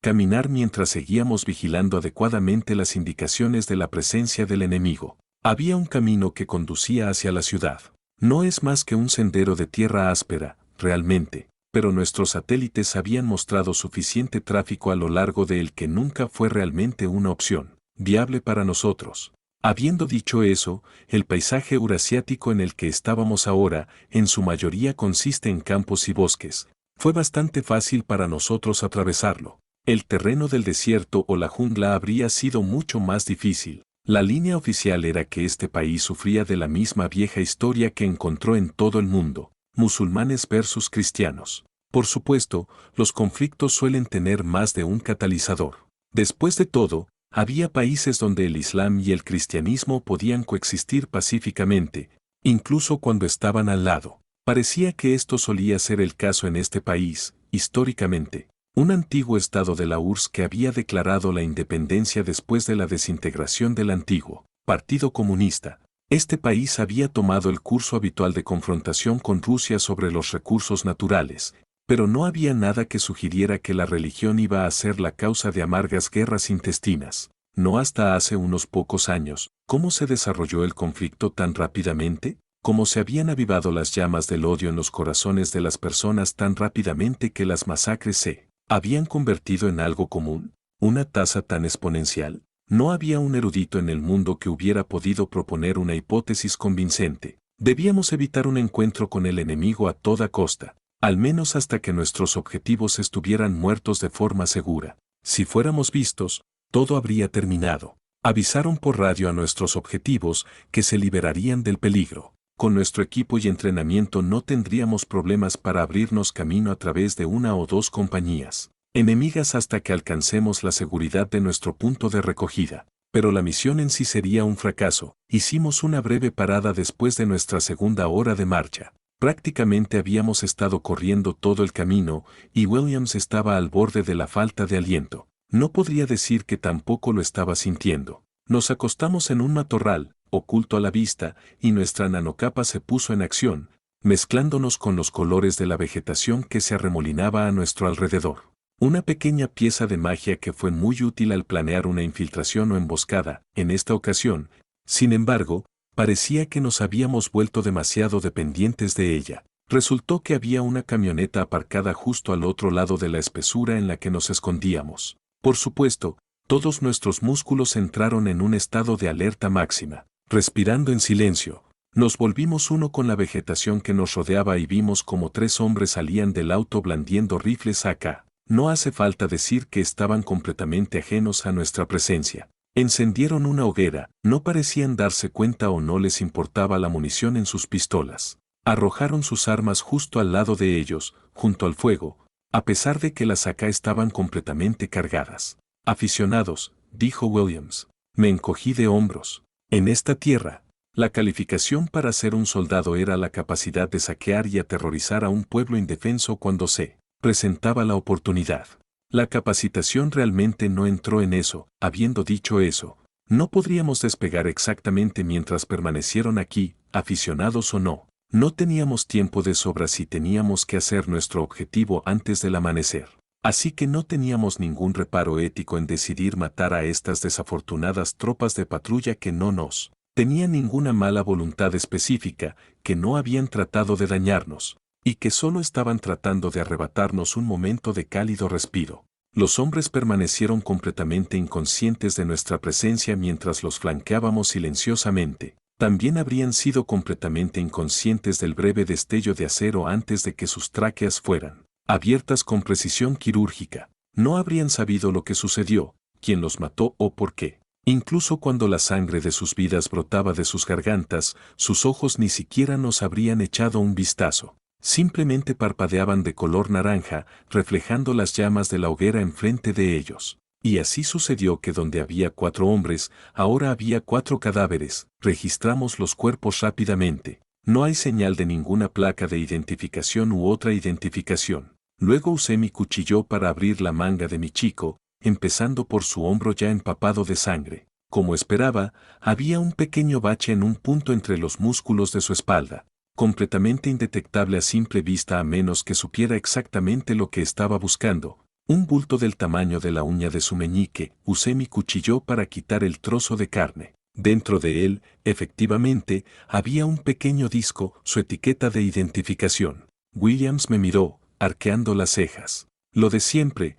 Caminar mientras seguíamos vigilando adecuadamente las indicaciones de la presencia del enemigo. Había un camino que conducía hacia la ciudad. No es más que un sendero de tierra áspera, realmente, pero nuestros satélites habían mostrado suficiente tráfico a lo largo de él que nunca fue realmente una opción viable para nosotros. Habiendo dicho eso, el paisaje eurasiático en el que estábamos ahora, en su mayoría consiste en campos y bosques. Fue bastante fácil para nosotros atravesarlo. El terreno del desierto o la jungla habría sido mucho más difícil. La línea oficial era que este país sufría de la misma vieja historia que encontró en todo el mundo, musulmanes versus cristianos. Por supuesto, los conflictos suelen tener más de un catalizador. Después de todo, había países donde el Islam y el cristianismo podían coexistir pacíficamente, incluso cuando estaban al lado. Parecía que esto solía ser el caso en este país, históricamente. Un antiguo estado de la URSS que había declarado la independencia después de la desintegración del antiguo Partido Comunista. Este país había tomado el curso habitual de confrontación con Rusia sobre los recursos naturales, pero no había nada que sugiriera que la religión iba a ser la causa de amargas guerras intestinas. No hasta hace unos pocos años. ¿Cómo se desarrolló el conflicto tan rápidamente? ¿Cómo se habían avivado las llamas del odio en los corazones de las personas tan rápidamente que las masacres se habían convertido en algo común? ¿Una tasa tan exponencial? No había un erudito en el mundo que hubiera podido proponer una hipótesis convincente. Debíamos evitar un encuentro con el enemigo a toda costa, al menos hasta que nuestros objetivos estuvieran muertos de forma segura. Si fuéramos vistos, todo habría terminado. Avisaron por radio a nuestros objetivos que se liberarían del peligro. Con nuestro equipo y entrenamiento no tendríamos problemas para abrirnos camino a través de una o dos compañías enemigas hasta que alcancemos la seguridad de nuestro punto de recogida. Pero la misión en sí sería un fracaso. Hicimos una breve parada después de nuestra segunda hora de marcha. Prácticamente habíamos estado corriendo todo el camino, y Williams estaba al borde de la falta de aliento. No podría decir que tampoco lo estaba sintiendo. Nos acostamos en un matorral, oculto a la vista, y nuestra nanocapa se puso en acción, mezclándonos con los colores de la vegetación que se arremolinaba a nuestro alrededor. Una pequeña pieza de magia que fue muy útil al planear una infiltración o emboscada. En esta ocasión, sin embargo, parecía que nos habíamos vuelto demasiado dependientes de ella. Resultó que había una camioneta aparcada justo al otro lado de la espesura en la que nos escondíamos. Por supuesto, todos nuestros músculos entraron en un estado de alerta máxima. Respirando en silencio, nos volvimos uno con la vegetación que nos rodeaba y vimos como 3 hombres salían del auto blandiendo rifles AK. No hace falta decir que estaban completamente ajenos a nuestra presencia. Encendieron una hoguera, no parecían darse cuenta o no les importaba la munición en sus pistolas. Arrojaron sus armas justo al lado de ellos, junto al fuego, a pesar de que las AK estaban completamente cargadas. Aficionados, dijo Williams. Me encogí de hombros. En esta tierra, la calificación para ser un soldado era la capacidad de saquear y aterrorizar a un pueblo indefenso cuando se presentaba la oportunidad. La capacitación realmente no entró en eso. Habiendo dicho eso, no podríamos despegar exactamente mientras permanecieron aquí, aficionados o no. No teníamos tiempo de sobra si teníamos que hacer nuestro objetivo antes del amanecer. Así que no teníamos ningún reparo ético en decidir matar a estas desafortunadas tropas de patrulla que no nos tenían ninguna mala voluntad específica, que no habían tratado de dañarnos, y que solo estaban tratando de arrebatarnos un momento de cálido respiro. Los hombres permanecieron completamente inconscientes de nuestra presencia mientras los flanqueábamos silenciosamente. También habrían sido completamente inconscientes del breve destello de acero antes de que sus tráqueas fueran abiertas con precisión quirúrgica. No habrían sabido lo que sucedió, quién los mató o por qué. Incluso cuando la sangre de sus vidas brotaba de sus gargantas, sus ojos ni siquiera nos habrían echado un vistazo. Simplemente parpadeaban de color naranja, reflejando las llamas de la hoguera enfrente de ellos. Y así sucedió que donde había 4 hombres, ahora había 4 cadáveres. Registramos los cuerpos rápidamente. No hay señal de ninguna placa de identificación u otra identificación. Luego usé mi cuchillo para abrir la manga de mi chico, empezando por su hombro ya empapado de sangre. Como esperaba, había un pequeño bache en un punto entre los músculos de su espalda, completamente indetectable a simple vista a menos que supiera exactamente lo que estaba buscando. Un bulto del tamaño de la uña de su meñique. Usé mi cuchillo para quitar el trozo de carne. Dentro de él, efectivamente, había un pequeño disco, su etiqueta de identificación. Williams me miró, arqueando las cejas. Lo de siempre,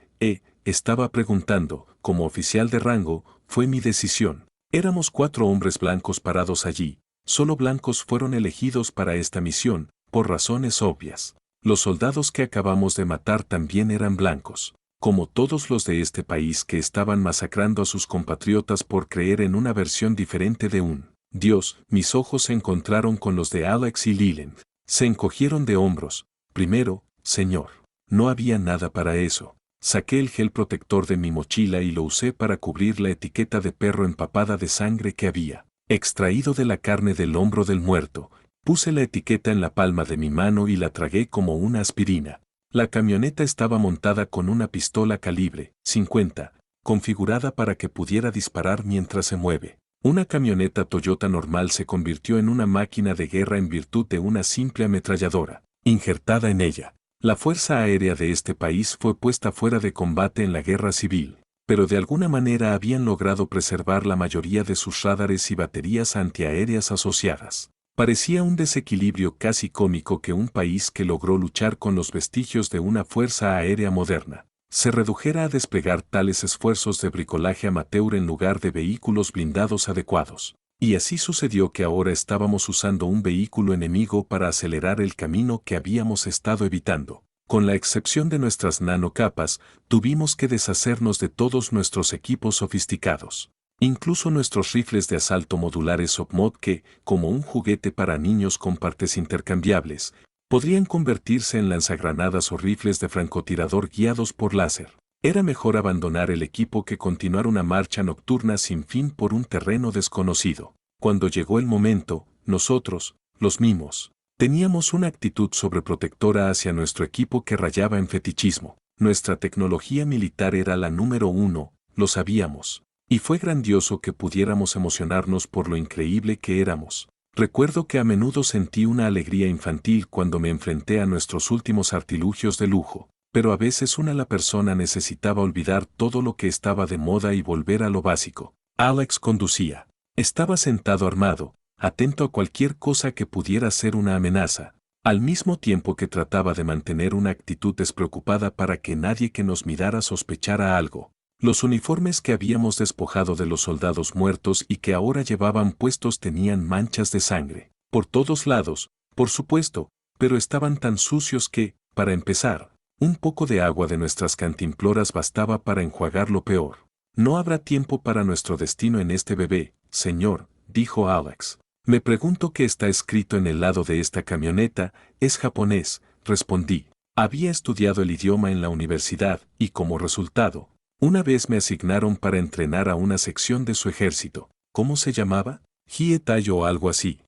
estaba preguntando, como oficial de rango, fue mi decisión. Éramos 4 hombres blancos parados allí. Solo blancos fueron elegidos para esta misión, por razones obvias. Los soldados que acabamos de matar también eran blancos, como todos los de este país que estaban masacrando a sus compatriotas por creer en una versión diferente de un Dios. Mis ojos se encontraron con los de Alex y Leland. Se encogieron de hombros. Primero, señor. No había nada para eso. Saqué el gel protector de mi mochila y lo usé para cubrir la etiqueta de perro empapada de sangre que había extraído de la carne del hombro del muerto. Puse la etiqueta en la palma de mi mano y la tragué como una aspirina. La camioneta estaba montada con una pistola calibre .50, configurada para que pudiera disparar mientras se mueve. Una camioneta Toyota normal se convirtió en una máquina de guerra en virtud de una simple ametralladora injertada en ella. La Fuerza Aérea de este país fue puesta fuera de combate en la guerra civil, pero de alguna manera habían logrado preservar la mayoría de sus radares y baterías antiaéreas asociadas. Parecía un desequilibrio casi cómico que un país que logró luchar con los vestigios de una fuerza aérea moderna se redujera a desplegar tales esfuerzos de bricolaje amateur en lugar de vehículos blindados adecuados. Y así sucedió que ahora estábamos usando un vehículo enemigo para acelerar el camino que habíamos estado evitando. Con la excepción de nuestras nanocapas, tuvimos que deshacernos de todos nuestros equipos sofisticados. Incluso nuestros rifles de asalto modulares OPMOD que, como un juguete para niños con partes intercambiables, podrían convertirse en lanzagranadas o rifles de francotirador guiados por láser. Era mejor abandonar el equipo que continuar una marcha nocturna sin fin por un terreno desconocido. Cuando llegó el momento, nosotros, los mimos, teníamos una actitud sobreprotectora hacia nuestro equipo que rayaba en fetichismo. Nuestra tecnología militar era la número 1, lo sabíamos. Y fue grandioso que pudiéramos emocionarnos por lo increíble que éramos. Recuerdo que a menudo sentí una alegría infantil cuando me enfrenté a nuestros últimos artilugios de lujo, pero a veces la persona necesitaba olvidar todo lo que estaba de moda y volver a lo básico. Alex conducía. Estaba sentado armado, atento a cualquier cosa que pudiera ser una amenaza, al mismo tiempo que trataba de mantener una actitud despreocupada para que nadie que nos mirara sospechara algo. Los uniformes que habíamos despojado de los soldados muertos y que ahora llevaban puestos tenían manchas de sangre. Por todos lados, por supuesto, pero estaban tan sucios que, para empezar, un poco de agua de nuestras cantimploras bastaba para enjuagar lo peor. No habrá tiempo para nuestro destino en este bebé, señor, dijo Alex. Me pregunto qué está escrito en el lado de esta camioneta. Es japonés, respondí. Había estudiado el idioma en la universidad y como resultado, una vez me asignaron para entrenar a una sección de su ejército. ¿Cómo se llamaba? Hietai o algo así.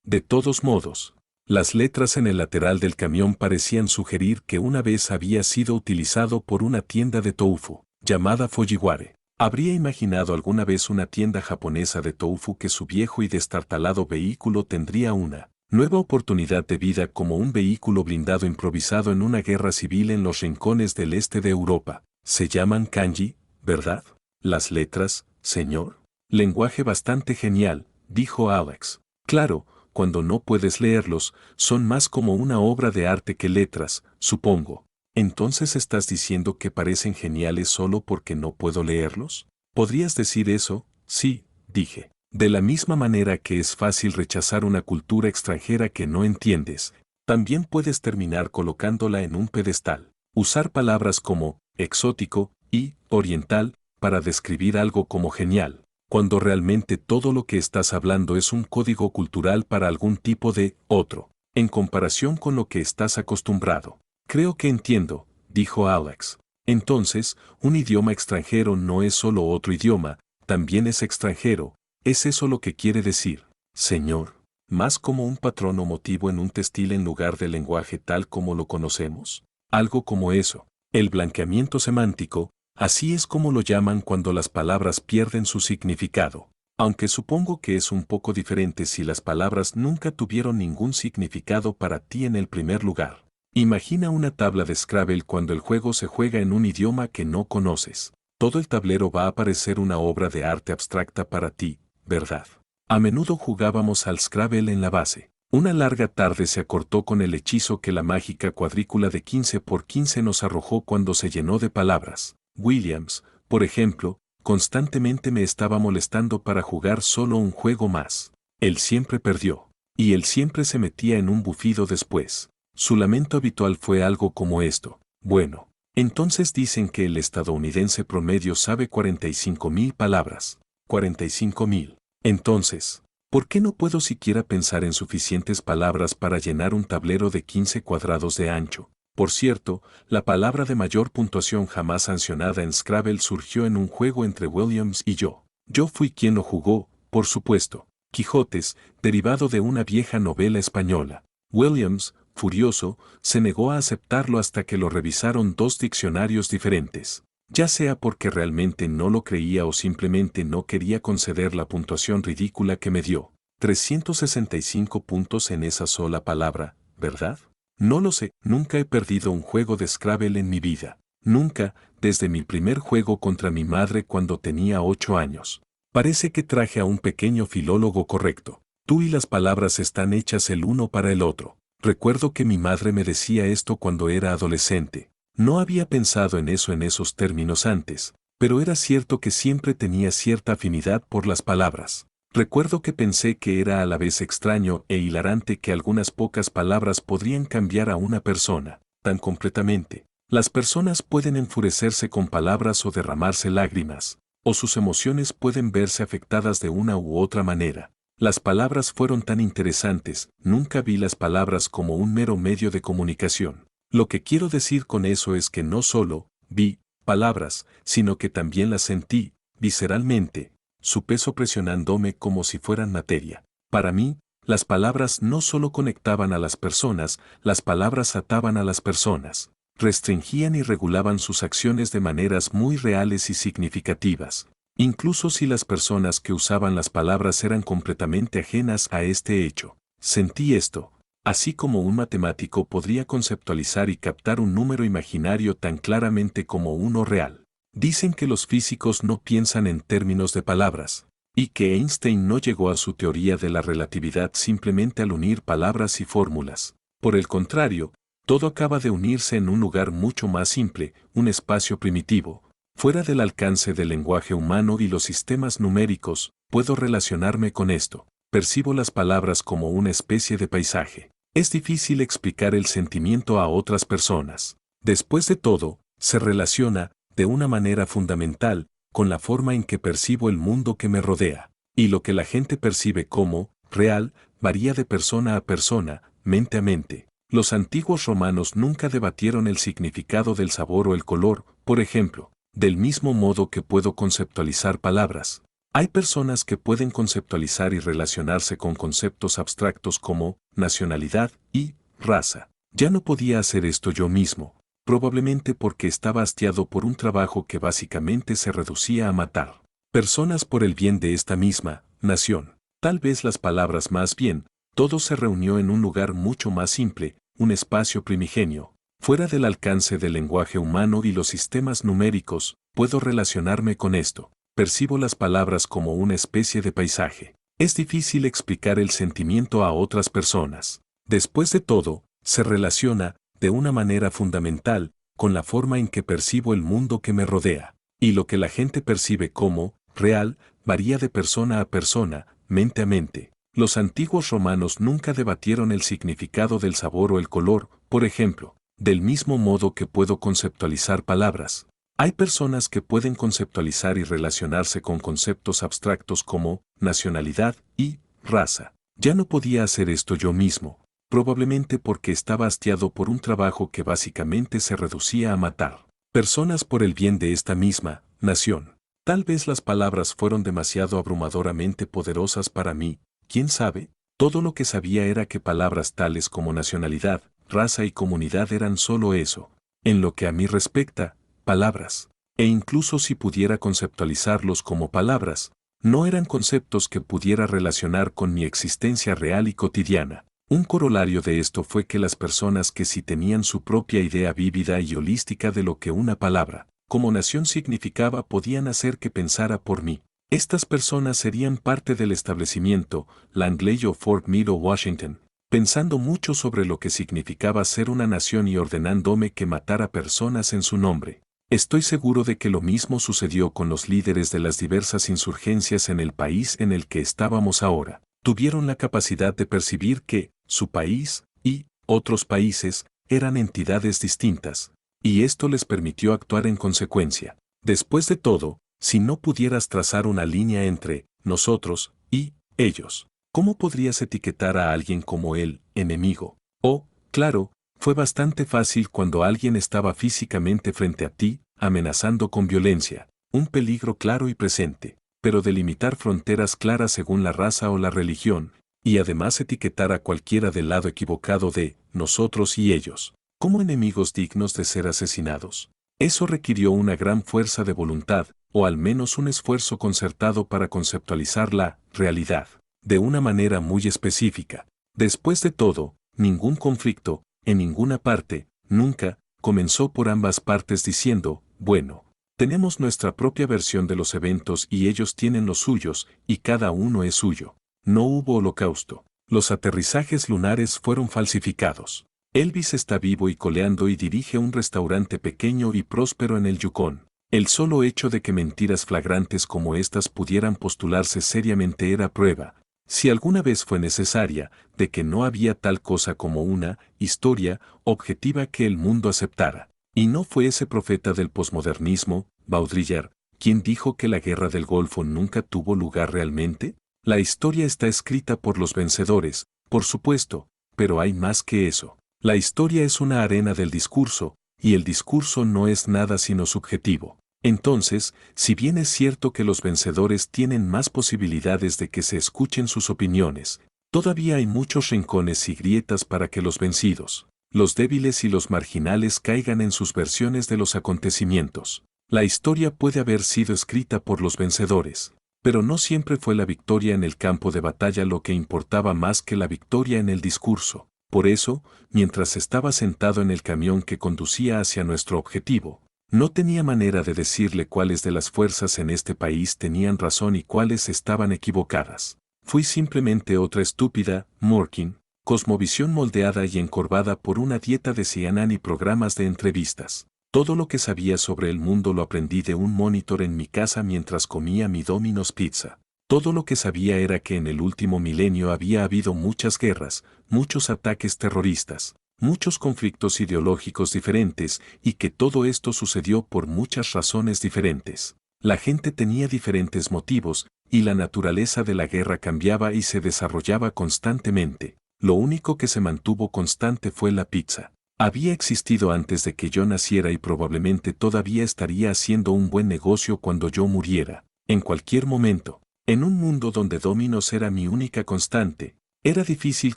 De todos modos, las letras en el lateral del camión parecían sugerir que una vez había sido utilizado por una tienda de tofu, llamada Fujiware. Habría imaginado alguna vez una tienda japonesa de tofu que su viejo y destartalado vehículo tendría una Nueva oportunidad de vida como un vehículo blindado improvisado en una guerra civil en los rincones del este de Europa. Se llaman kanji, ¿verdad? Las letras, señor. Lenguaje bastante genial, dijo Alex. Claro, cuando no puedes leerlos, son más como una obra de arte que letras, supongo. ¿Entonces estás diciendo que parecen geniales solo porque no puedo leerlos? ¿Podrías decir eso? Sí, dije. De la misma manera que es fácil rechazar una cultura extranjera que no entiendes, también puedes terminar colocándola en un pedestal. Usar palabras como exótico y oriental para describir algo como genial, cuando realmente todo lo que estás hablando es un código cultural para algún tipo de otro, en comparación con lo que estás acostumbrado. Creo que entiendo, dijo Alex. Entonces, un idioma extranjero no es solo otro idioma, también es extranjero. ¿Es eso lo que quiere decir, señor? ¿Más como un patrón o motivo en un textil en lugar del lenguaje tal como lo conocemos? Algo como eso. El blanqueamiento semántico, así es como lo llaman cuando las palabras pierden su significado. Aunque supongo que es un poco diferente si las palabras nunca tuvieron ningún significado para ti en el primer lugar. Imagina una tabla de Scrabble cuando el juego se juega en un idioma que no conoces. Todo el tablero va a parecer una obra de arte abstracta para ti, ¿verdad? A menudo jugábamos al Scrabble en la base. Una larga tarde se acortó con el hechizo que la mágica cuadrícula de 15 por 15 nos arrojó cuando se llenó de palabras. Williams, por ejemplo, constantemente me estaba molestando para jugar solo un juego más. Él siempre perdió. Y él siempre se metía en un bufido después. Su lamento habitual fue algo como esto. Bueno, entonces dicen que el estadounidense promedio sabe 45.000 palabras. 45.000. Entonces, ¿por qué no puedo siquiera pensar en suficientes palabras para llenar un tablero de 15 cuadrados de ancho? Por cierto, la palabra de mayor puntuación jamás sancionada en Scrabble surgió en un juego entre Williams y yo. Yo fui quien lo jugó, por supuesto. Quijotes, derivado de una vieja novela española. Williams, furioso, se negó a aceptarlo hasta que lo revisaron dos diccionarios diferentes. Ya sea porque realmente no lo creía o simplemente no quería conceder la puntuación ridícula que me dio. 365 puntos en esa sola palabra, ¿verdad? No lo sé, nunca he perdido un juego de Scrabble en mi vida. Nunca, desde mi primer juego contra mi madre cuando tenía 8 años. Parece que traje a un pequeño filólogo correcto. Tú y las palabras están hechas el uno para el otro. Recuerdo que mi madre me decía esto cuando era adolescente. No había pensado en eso en esos términos antes, pero era cierto que siempre tenía cierta afinidad por las palabras. Recuerdo que pensé que era a la vez extraño e hilarante que algunas pocas palabras podrían cambiar a una persona, tan completamente. Las personas pueden enfurecerse con palabras o derramarse lágrimas, o sus emociones pueden verse afectadas de una u otra manera. Las palabras fueron tan interesantes, nunca vi las palabras como un mero medio de comunicación. Lo que quiero decir con eso es que no solo vi palabras, sino que también las sentí, visceralmente, su peso presionándome como si fueran materia. Para mí, las palabras no solo conectaban a las palabras ataban a las personas, restringían y regulaban sus acciones de maneras muy reales y significativas. Incluso si las personas que usaban las palabras eran completamente ajenas a este hecho. Sentí esto, así como un matemático podría conceptualizar y captar un número imaginario tan claramente como uno real. Dicen que los físicos no piensan en términos de palabras, y que Einstein no llegó a su teoría de la relatividad simplemente al unir palabras y fórmulas. Por el contrario, todo acaba de unirse en un lugar mucho más simple, un espacio primitivo. Fuera del alcance del lenguaje humano y los sistemas numéricos, puedo relacionarme con esto. Percibo las palabras como una especie de paisaje. Es difícil explicar el sentimiento a otras personas. Después de todo, se relaciona, de una manera fundamental, con la forma en que percibo el mundo que me rodea. Y lo que la gente percibe como real varía de persona a persona, mente a mente. Los antiguos romanos nunca debatieron el significado del sabor o el color, por ejemplo. Del mismo modo que puedo conceptualizar palabras, hay personas que pueden conceptualizar y relacionarse con conceptos abstractos como nacionalidad y raza. Ya no podía hacer esto yo mismo, probablemente porque estaba hastiado por un trabajo que básicamente se reducía a matar personas por el bien de esta misma nación. Tal vez las palabras más bien Todo se reunió en un lugar mucho más simple, un espacio primigenio. Fuera del alcance del lenguaje humano y los sistemas numéricos, puedo relacionarme con esto. Percibo las palabras como una especie de paisaje. Es difícil explicar el sentimiento a otras personas. Después de todo, se relaciona, de una manera fundamental, con la forma en que percibo el mundo que me rodea. Y lo que la gente percibe como real varía de persona a persona, mente a mente. Los antiguos romanos nunca debatieron el significado del sabor o el color, por ejemplo, del mismo modo que puedo conceptualizar palabras. Hay personas que pueden conceptualizar y relacionarse con conceptos abstractos como nacionalidad y raza. Ya no podía hacer esto yo mismo, probablemente porque estaba hastiado por un trabajo que básicamente se reducía a matar personas por el bien de esta misma nación. Tal vez las palabras fueron demasiado abrumadoramente poderosas para mí, quién sabe. Todo lo que sabía era que palabras tales como nacionalidad, raza y comunidad eran solo eso. En lo que a mí respecta, palabras, e incluso si pudiera conceptualizarlos como palabras, no eran conceptos que pudiera relacionar con mi existencia real y cotidiana. Un corolario de esto fue que las personas que sí tenían su propia idea vívida y holística de lo que una palabra, como nación significaba, podían hacer que pensara por mí. Estas personas serían parte del establecimiento, Langley o Fort Meade o Washington, pensando mucho sobre lo que significaba ser una nación y ordenándome que matara personas en su nombre. Estoy seguro de que lo mismo sucedió con los líderes de las diversas insurgencias en el país en el que estábamos ahora. Tuvieron la capacidad de percibir que su país y otros países eran entidades distintas, y esto les permitió actuar en consecuencia. Después de todo, si no pudieras trazar una línea entre nosotros y ellos, ¿cómo podrías etiquetar a alguien como el enemigo? Oh, claro, fue bastante fácil cuando alguien estaba físicamente frente a ti, amenazando con violencia, un peligro claro y presente, pero delimitar fronteras claras según la raza o la religión, y además etiquetar a cualquiera del lado equivocado de nosotros y ellos, como enemigos dignos de ser asesinados. Eso requirió una gran fuerza de voluntad, o al menos un esfuerzo concertado para conceptualizar la realidad, de una manera muy específica. Después de todo, ningún conflicto, en ninguna parte, nunca, comenzó por ambas partes diciendo, bueno, tenemos nuestra propia versión de los eventos y ellos tienen los suyos, y cada uno es suyo. No hubo holocausto. Los aterrizajes lunares fueron falsificados. Elvis está vivo y coleando y dirige un restaurante pequeño y próspero en el Yukon. El solo hecho de que mentiras flagrantes como estas pudieran postularse seriamente era prueba, si alguna vez fue necesaria, de que no había tal cosa como una historia objetiva que el mundo aceptara. Y no fue ese profeta del posmodernismo, Baudrillard, quien dijo que la guerra del Golfo nunca tuvo lugar realmente. La historia está escrita por los vencedores, por supuesto, pero hay más que eso. La historia es una arena del discurso, y el discurso no es nada sino subjetivo. Entonces, si bien es cierto que los vencedores tienen más posibilidades de que se escuchen sus opiniones, todavía hay muchos rincones y grietas para que los vencidos, los débiles y los marginales caigan en sus versiones de los acontecimientos. La historia puede haber sido escrita por los vencedores, pero no siempre fue la victoria en el campo de batalla lo que importaba más que la victoria en el discurso. Por eso, mientras estaba sentado en el camión que conducía hacia nuestro objetivo, no tenía manera de decirle cuáles de las fuerzas en este país tenían razón y cuáles estaban equivocadas. Fui simplemente otra estúpida, Morkin, cosmovisión moldeada y encorvada por una dieta de CNN y programas de entrevistas. Todo lo que sabía sobre el mundo lo aprendí de un monitor en mi casa mientras comía mi Domino's Pizza. Todo lo que sabía era que en el último milenio había habido muchas guerras, muchos ataques terroristas, muchos conflictos ideológicos diferentes y que todo esto sucedió por muchas razones diferentes. La gente tenía diferentes motivos y la naturaleza de la guerra cambiaba y se desarrollaba constantemente. Lo único que se mantuvo constante fue la pizza. Había existido antes de que yo naciera y probablemente todavía estaría haciendo un buen negocio cuando yo muriera, en cualquier momento. En un mundo donde Domino's era mi única constante, era difícil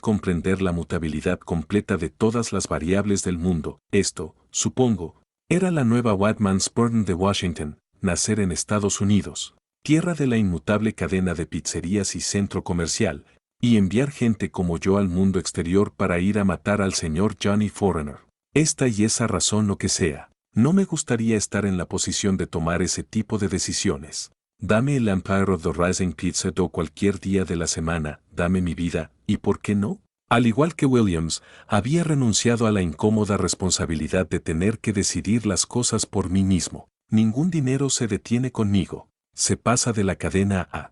comprender la mutabilidad completa de todas las variables del mundo. Esto, supongo, era la nueva Whitman's Burden de Washington, nacer en Estados Unidos, tierra de la inmutable cadena de pizzerías y centro comercial, y enviar gente como yo al mundo exterior para ir a matar al señor Johnny Foreigner. Esta y esa razón lo que sea. No me gustaría estar en la posición de tomar ese tipo de decisiones. Dame el Empire of the Rising Pizza Dough cualquier día de la semana, dame mi vida, ¿y por qué no? Al igual que Williams, había renunciado a la incómoda responsabilidad de tener que decidir las cosas por mí mismo. Ningún dinero se detiene conmigo. Se pasa de la cadena a...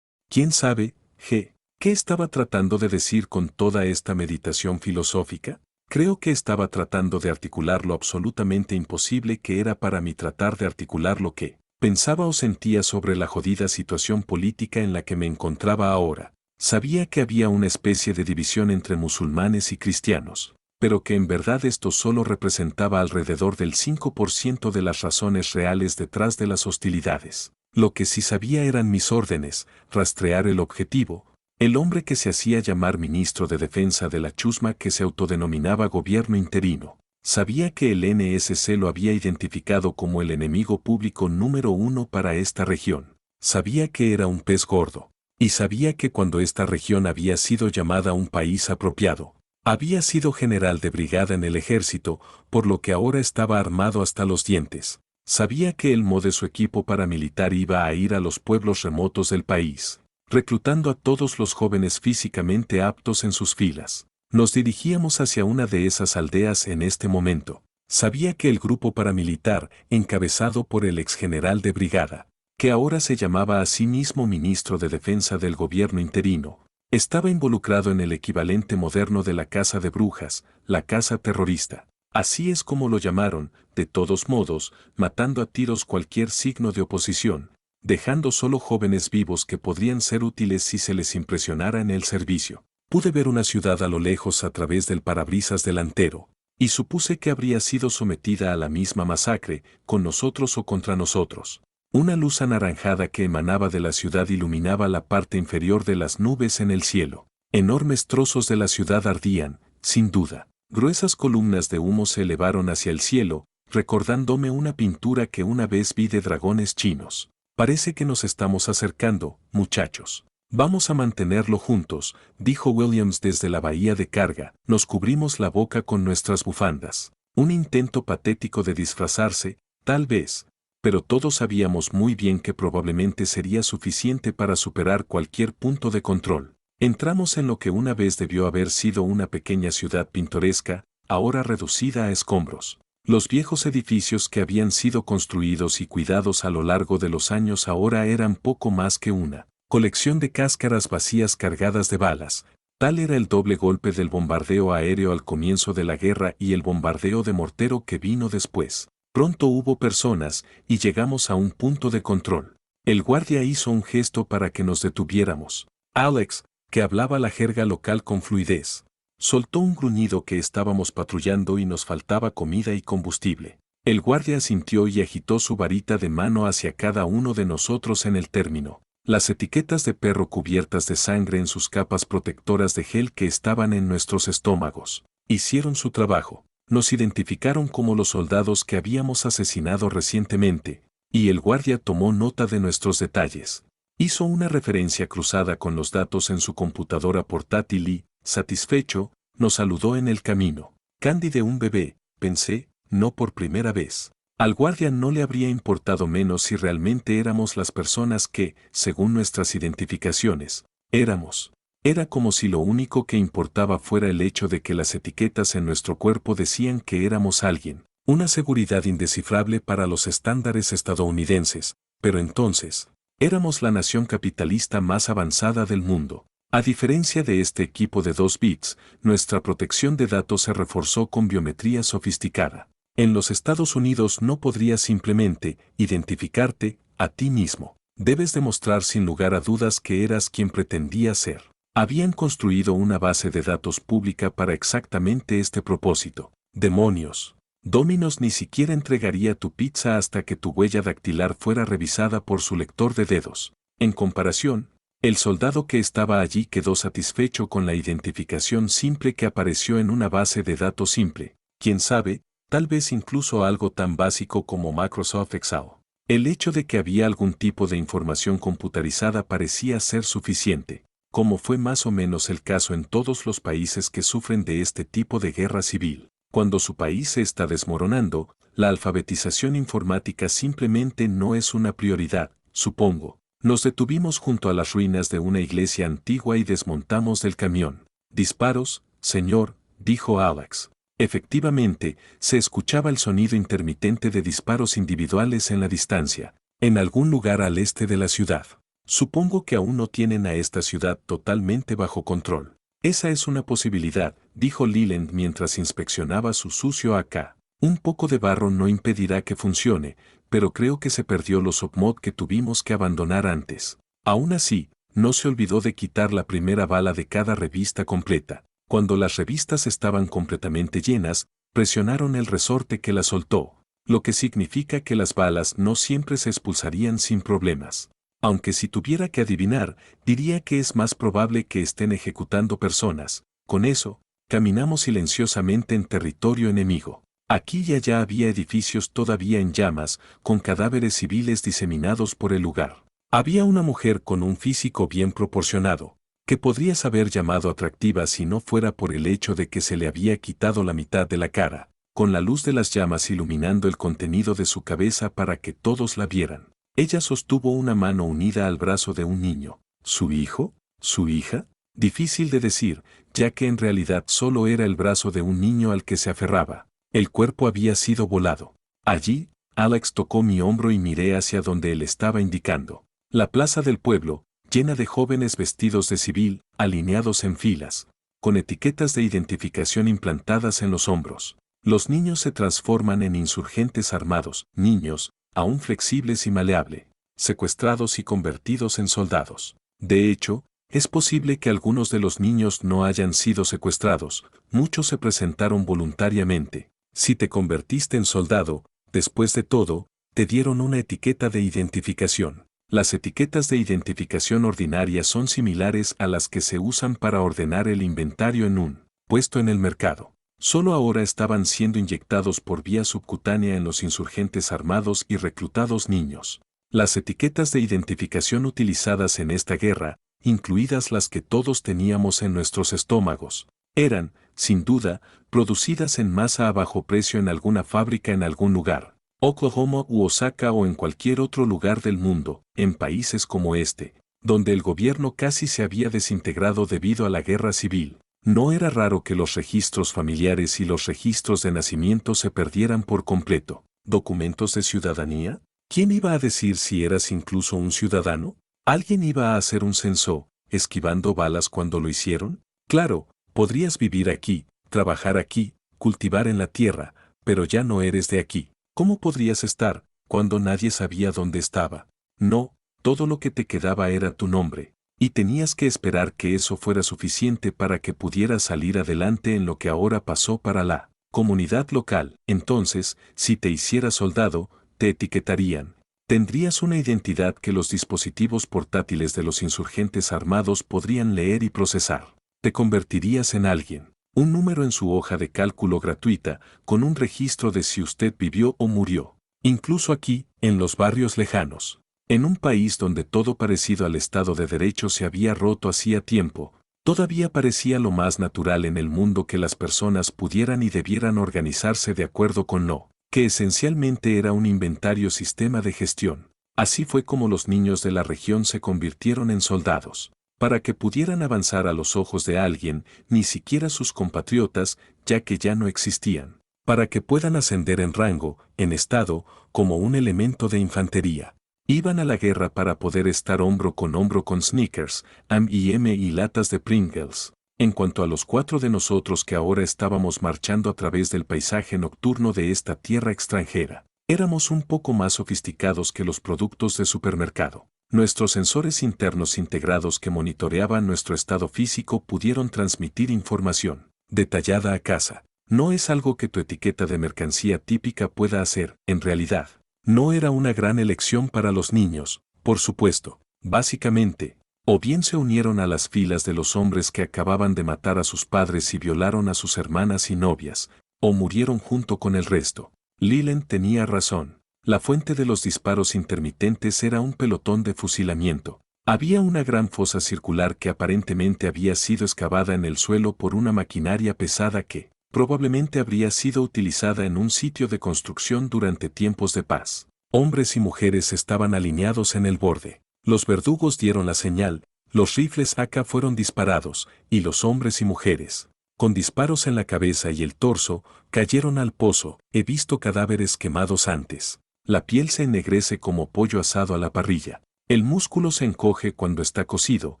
¿Quién sabe, G? ¿Qué estaba tratando de decir con toda esta meditación filosófica? Creo que estaba tratando de articular lo absolutamente imposible que era para mí tratar de articular lo que pensaba o sentía sobre la jodida situación política en la que me encontraba ahora. Sabía que había una especie de división entre musulmanes y cristianos, pero que en verdad esto solo representaba alrededor del 5% de las razones reales detrás de las hostilidades. Lo que sí sabía eran mis órdenes, rastrear el objetivo, el hombre que se hacía llamar ministro de defensa de la chusma que se autodenominaba gobierno interino. Sabía que el NSC lo había identificado como el enemigo público número 1 para esta región. Sabía que era un pez gordo. Y sabía que cuando esta región había sido llamada un país apropiado, había sido general de brigada en el ejército, por lo que ahora estaba armado hasta los dientes. Sabía que el mo de su equipo paramilitar iba a ir a los pueblos remotos del país, reclutando a todos los jóvenes físicamente aptos en sus filas. Nos dirigíamos hacia una de esas aldeas en este momento. Sabía que el grupo paramilitar, encabezado por el exgeneral de brigada, que ahora se llamaba a sí mismo ministro de defensa del gobierno interino, estaba involucrado en el equivalente moderno de la caza de brujas, la caza terrorista. Así es como lo llamaron, de todos modos, matando a tiros cualquier signo de oposición, dejando solo jóvenes vivos que podrían ser útiles si se les impresionara en el servicio. Pude ver una ciudad a lo lejos a través del parabrisas delantero, y supuse que habría sido sometida a la misma masacre, con nosotros o contra nosotros. Una luz anaranjada que emanaba de la ciudad iluminaba la parte inferior de las nubes en el cielo. Enormes trozos de la ciudad ardían, sin duda. Gruesas columnas de humo se elevaron hacia el cielo, recordándome una pintura que una vez vi de dragones chinos. Parece que nos estamos acercando, muchachos. Vamos a mantenerlo juntos, dijo Williams desde la bahía de carga. Nos cubrimos la boca con nuestras bufandas. Un intento patético de disfrazarse, tal vez, pero todos sabíamos muy bien que probablemente sería suficiente para superar cualquier punto de control. Entramos en lo que una vez debió haber sido una pequeña ciudad pintoresca, ahora reducida a escombros. Los viejos edificios que habían sido construidos y cuidados a lo largo de los años ahora eran poco más que una colección de cáscaras vacías cargadas de balas. Tal era el doble golpe del bombardeo aéreo al comienzo de la guerra y el bombardeo de mortero que vino después. Pronto hubo personas y llegamos a un punto de control. El guardia hizo un gesto para que nos detuviéramos. Alex, que hablaba la jerga local con fluidez, soltó un gruñido que estábamos patrullando y nos faltaba comida y combustible. El guardia asintió y agitó su varita de mano hacia cada uno de nosotros en el término. Las etiquetas de perro cubiertas de sangre en sus capas protectoras de gel que estaban en nuestros estómagos hicieron su trabajo. Nos identificaron como los soldados que habíamos asesinado recientemente, y el guardia tomó nota de nuestros detalles. Hizo una referencia cruzada con los datos en su computadora portátil y, satisfecho, nos saludó en el camino. Candy de un bebé, pensé, no por primera vez. Al guardia no le habría importado menos si realmente éramos las personas que, según nuestras identificaciones, éramos. Era como si lo único que importaba fuera el hecho de que las etiquetas en nuestro cuerpo decían que éramos alguien. Una seguridad indescifrable para los estándares estadounidenses, pero entonces, éramos la nación capitalista más avanzada del mundo. A diferencia de este equipo de 2 bits, nuestra protección de datos se reforzó con biometría sofisticada. En los Estados Unidos no podrías simplemente identificarte a ti mismo. Debes demostrar sin lugar a dudas que eras quien pretendías ser. Habían construido una base de datos pública para exactamente este propósito. ¡Demonios! Domino's ni siquiera entregaría tu pizza hasta que tu huella dactilar fuera revisada por su lector de dedos. En comparación, el soldado que estaba allí quedó satisfecho con la identificación simple que apareció en una base de datos simple. Quién sabe, tal vez incluso algo tan básico como Microsoft Excel. El hecho de que había algún tipo de información computarizada parecía ser suficiente. como fue más o menos el caso en todos los países que sufren de este tipo de guerra civil. Cuando su país se está desmoronando, la alfabetización informática simplemente no es una prioridad, supongo. Nos detuvimos junto a las ruinas de una iglesia antigua y desmontamos del camión. Disparos, señor, dijo Alex. Efectivamente, se escuchaba el sonido intermitente de disparos individuales en la distancia, en algún lugar al este de la ciudad. Supongo que aún no tienen a esta ciudad totalmente bajo control. Esa es una posibilidad, dijo Leland mientras inspeccionaba su sucio AK. Un poco de barro no impedirá que funcione, pero creo que se perdió los submod que tuvimos que abandonar antes. Aún así, no se olvidó de quitar la primera bala de cada revista completa. Cuando las revistas estaban completamente llenas, presionaron el resorte que las soltó, lo que significa que las balas no siempre se expulsarían sin problemas. Aunque si tuviera que adivinar, diría que es más probable que estén ejecutando personas. Con eso, caminamos silenciosamente en territorio enemigo. Aquí y allá había edificios todavía en llamas, con cadáveres civiles diseminados por el lugar. Había una mujer con un físico bien proporcionado, que podrías haber llamado atractiva si no fuera por el hecho de que se le había quitado la mitad de la cara, con la luz de las llamas iluminando el contenido de su cabeza para que todos la vieran. Ella sostuvo una mano unida al brazo de un niño. ¿Su hijo? ¿Su hija? Difícil de decir, ya que en realidad solo era el brazo de un niño al que se aferraba. El cuerpo había sido volado. Allí, Alex tocó mi hombro y miré hacia donde él estaba indicando. La plaza del pueblo, llena de jóvenes vestidos de civil, alineados en filas, con etiquetas de identificación implantadas en los hombros. Los niños se transforman en insurgentes armados, niños, aún flexibles y maleables, secuestrados y convertidos en soldados. De hecho, es posible que algunos de los niños no hayan sido secuestrados, muchos se presentaron voluntariamente. Si te convertiste en soldado, después de todo, te dieron una etiqueta de identificación. Las etiquetas de identificación ordinarias son similares a las que se usan para ordenar el inventario en un puesto en el mercado. Solo ahora estaban siendo inyectados por vía subcutánea en los insurgentes armados y reclutados niños. Las etiquetas de identificación utilizadas en esta guerra, incluidas las que todos teníamos en nuestros estómagos, eran, sin duda, producidas en masa a bajo precio en alguna fábrica en algún lugar, Oklahoma u Osaka o en cualquier otro lugar del mundo, en países como este, donde el gobierno casi se había desintegrado debido a la guerra civil. No era raro que los registros familiares y los registros de nacimiento se perdieran por completo. ¿Documentos de ciudadanía? ¿Quién iba a decir si eras incluso un ciudadano? ¿Alguien iba a hacer un censo, esquivando balas cuando lo hicieron? Claro, podrías vivir aquí, trabajar aquí, cultivar en la tierra, pero ya no eres de aquí. ¿Cómo podrías estar, cuando nadie sabía dónde estaba? No, todo lo que te quedaba era tu nombre. Y tenías que esperar que eso fuera suficiente para que pudieras salir adelante en lo que ahora pasó para la comunidad local. Entonces, si te hicieras soldado, te etiquetarían. Tendrías una identidad que los dispositivos portátiles de los insurgentes armados podrían leer y procesar. Te convertirías en alguien. Un número en su hoja de cálculo gratuita, con un registro de si usted vivió o murió. Incluso aquí, en los barrios lejanos. En un país donde todo parecido al Estado de Derecho se había roto hacía tiempo, todavía parecía lo más natural en el mundo que las personas pudieran y debieran organizarse de acuerdo con lo que esencialmente era un inventario sistema de gestión. Así fue como los niños de la región se convirtieron en soldados. Para que pudieran avanzar a los ojos de alguien, ni siquiera sus compatriotas, ya que ya no existían. Para que puedan ascender en rango, en estado, como un elemento de infantería. Iban a la guerra para poder estar hombro con Snickers, M&M y latas de Pringles. En cuanto a los 4 de nosotros que ahora estábamos marchando a través del paisaje nocturno de esta tierra extranjera, éramos un poco más sofisticados que los productos de supermercado. Nuestros sensores internos integrados que monitoreaban nuestro estado físico pudieron transmitir información detallada a casa. No es algo que tu etiqueta de mercancía típica pueda hacer, en realidad. No era una gran elección para los niños, por supuesto. Básicamente, o bien se unieron a las filas de los hombres que acababan de matar a sus padres y violaron a sus hermanas y novias, o murieron junto con el resto. Leland tenía razón. La fuente de los disparos intermitentes era un pelotón de fusilamiento. Había una gran fosa circular que aparentemente había sido excavada en el suelo por una maquinaria pesada que, probablemente habría sido utilizada en un sitio de construcción durante tiempos de paz. Hombres y mujeres estaban alineados en el borde. Los verdugos dieron la señal, los rifles AK fueron disparados, y los hombres y mujeres, con disparos en la cabeza y el torso, cayeron al pozo. He visto cadáveres quemados antes. La piel se ennegrece como pollo asado a la parrilla. El músculo se encoge cuando está cocido,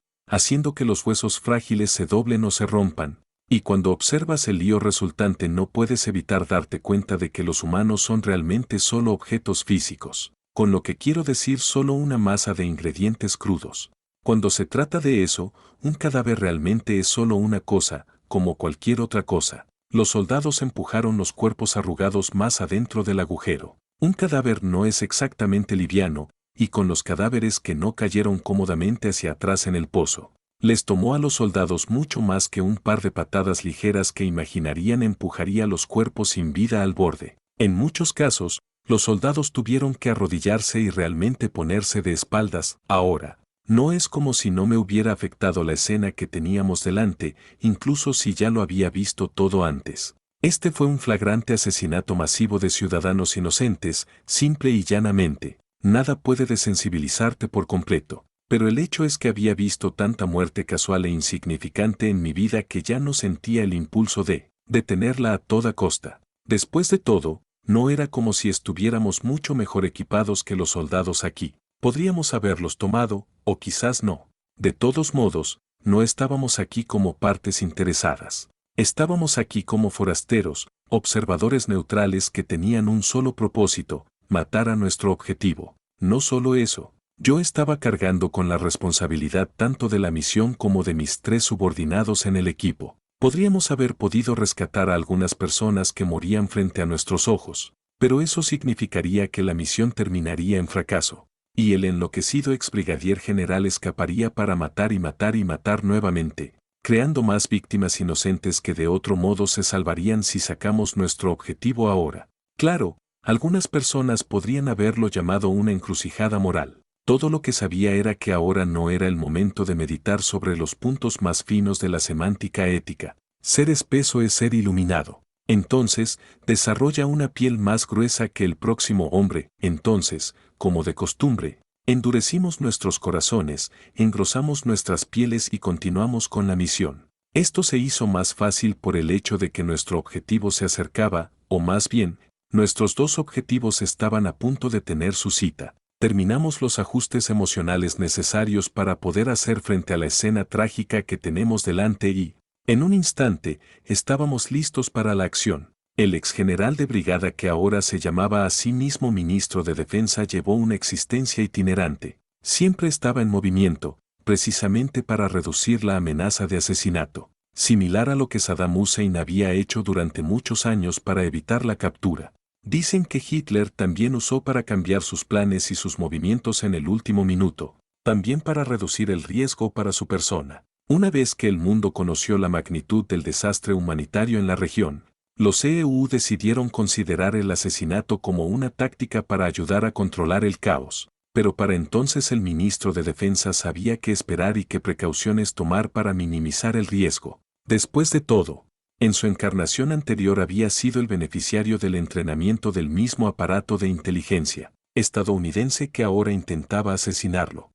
haciendo que los huesos frágiles se doblen o se rompan. Y cuando observas el lío resultante no puedes evitar darte cuenta de que los humanos son realmente solo objetos físicos, con lo que quiero decir solo una masa de ingredientes crudos. Cuando se trata de eso, un cadáver realmente es solo una cosa, como cualquier otra cosa. Los soldados empujaron los cuerpos arrugados más adentro del agujero. Un cadáver no es exactamente liviano, y con los cadáveres que no cayeron cómodamente hacia atrás en el pozo. Les tomó a los soldados mucho más que un par de patadas ligeras que imaginarían empujaría los cuerpos sin vida al borde. En muchos casos, los soldados tuvieron que arrodillarse y realmente ponerse de espaldas. Ahora, no es como si no me hubiera afectado la escena que teníamos delante, incluso si ya lo había visto todo antes. Este fue un flagrante asesinato masivo de ciudadanos inocentes, simple y llanamente. Nada puede desensibilizarte por completo, pero el hecho es que había visto tanta muerte casual e insignificante en mi vida que ya no sentía el impulso de detenerla a toda costa. Después de todo, no era como si estuviéramos mucho mejor equipados que los soldados aquí. Podríamos haberlos tomado, o quizás no. De todos modos, no estábamos aquí como partes interesadas. Estábamos aquí como forasteros, observadores neutrales que tenían un solo propósito: matar a nuestro objetivo. No solo eso, yo estaba cargando con la responsabilidad tanto de la misión como de mis 3 subordinados en el equipo. Podríamos haber podido rescatar a algunas personas que morían frente a nuestros ojos, pero eso significaría que la misión terminaría en fracaso, y el enloquecido exbrigadier general escaparía para matar y matar y matar nuevamente, creando más víctimas inocentes que de otro modo se salvarían si sacamos nuestro objetivo ahora. Claro, algunas personas podrían haberlo llamado una encrucijada moral. Todo lo que sabía era que ahora no era el momento de meditar sobre los puntos más finos de la semántica ética. Ser espeso es ser iluminado. Entonces, desarrolla una piel más gruesa que el próximo hombre. Entonces, como de costumbre, endurecimos nuestros corazones, engrosamos nuestras pieles y continuamos con la misión. Esto se hizo más fácil por el hecho de que nuestro objetivo se acercaba, o más bien, nuestros 2 objetivos estaban a punto de tener su cita. Terminamos los ajustes emocionales necesarios para poder hacer frente a la escena trágica que tenemos delante y, en un instante, estábamos listos para la acción. El ex general de brigada, que ahora se llamaba a sí mismo ministro de Defensa, llevó una existencia itinerante. Siempre estaba en movimiento, precisamente para reducir la amenaza de asesinato, similar a lo que Saddam Hussein había hecho durante muchos años para evitar la captura. Dicen que Hitler también usó para cambiar sus planes y sus movimientos en el último minuto, también para reducir el riesgo para su persona. Una vez que el mundo conoció la magnitud del desastre humanitario en la región, los EU decidieron considerar el asesinato como una táctica para ayudar a controlar el caos, pero para entonces el ministro de Defensa sabía qué esperar y qué precauciones tomar para minimizar el riesgo. Después de todo, en su encarnación anterior había sido el beneficiario del entrenamiento del mismo aparato de inteligencia estadounidense que ahora intentaba asesinarlo.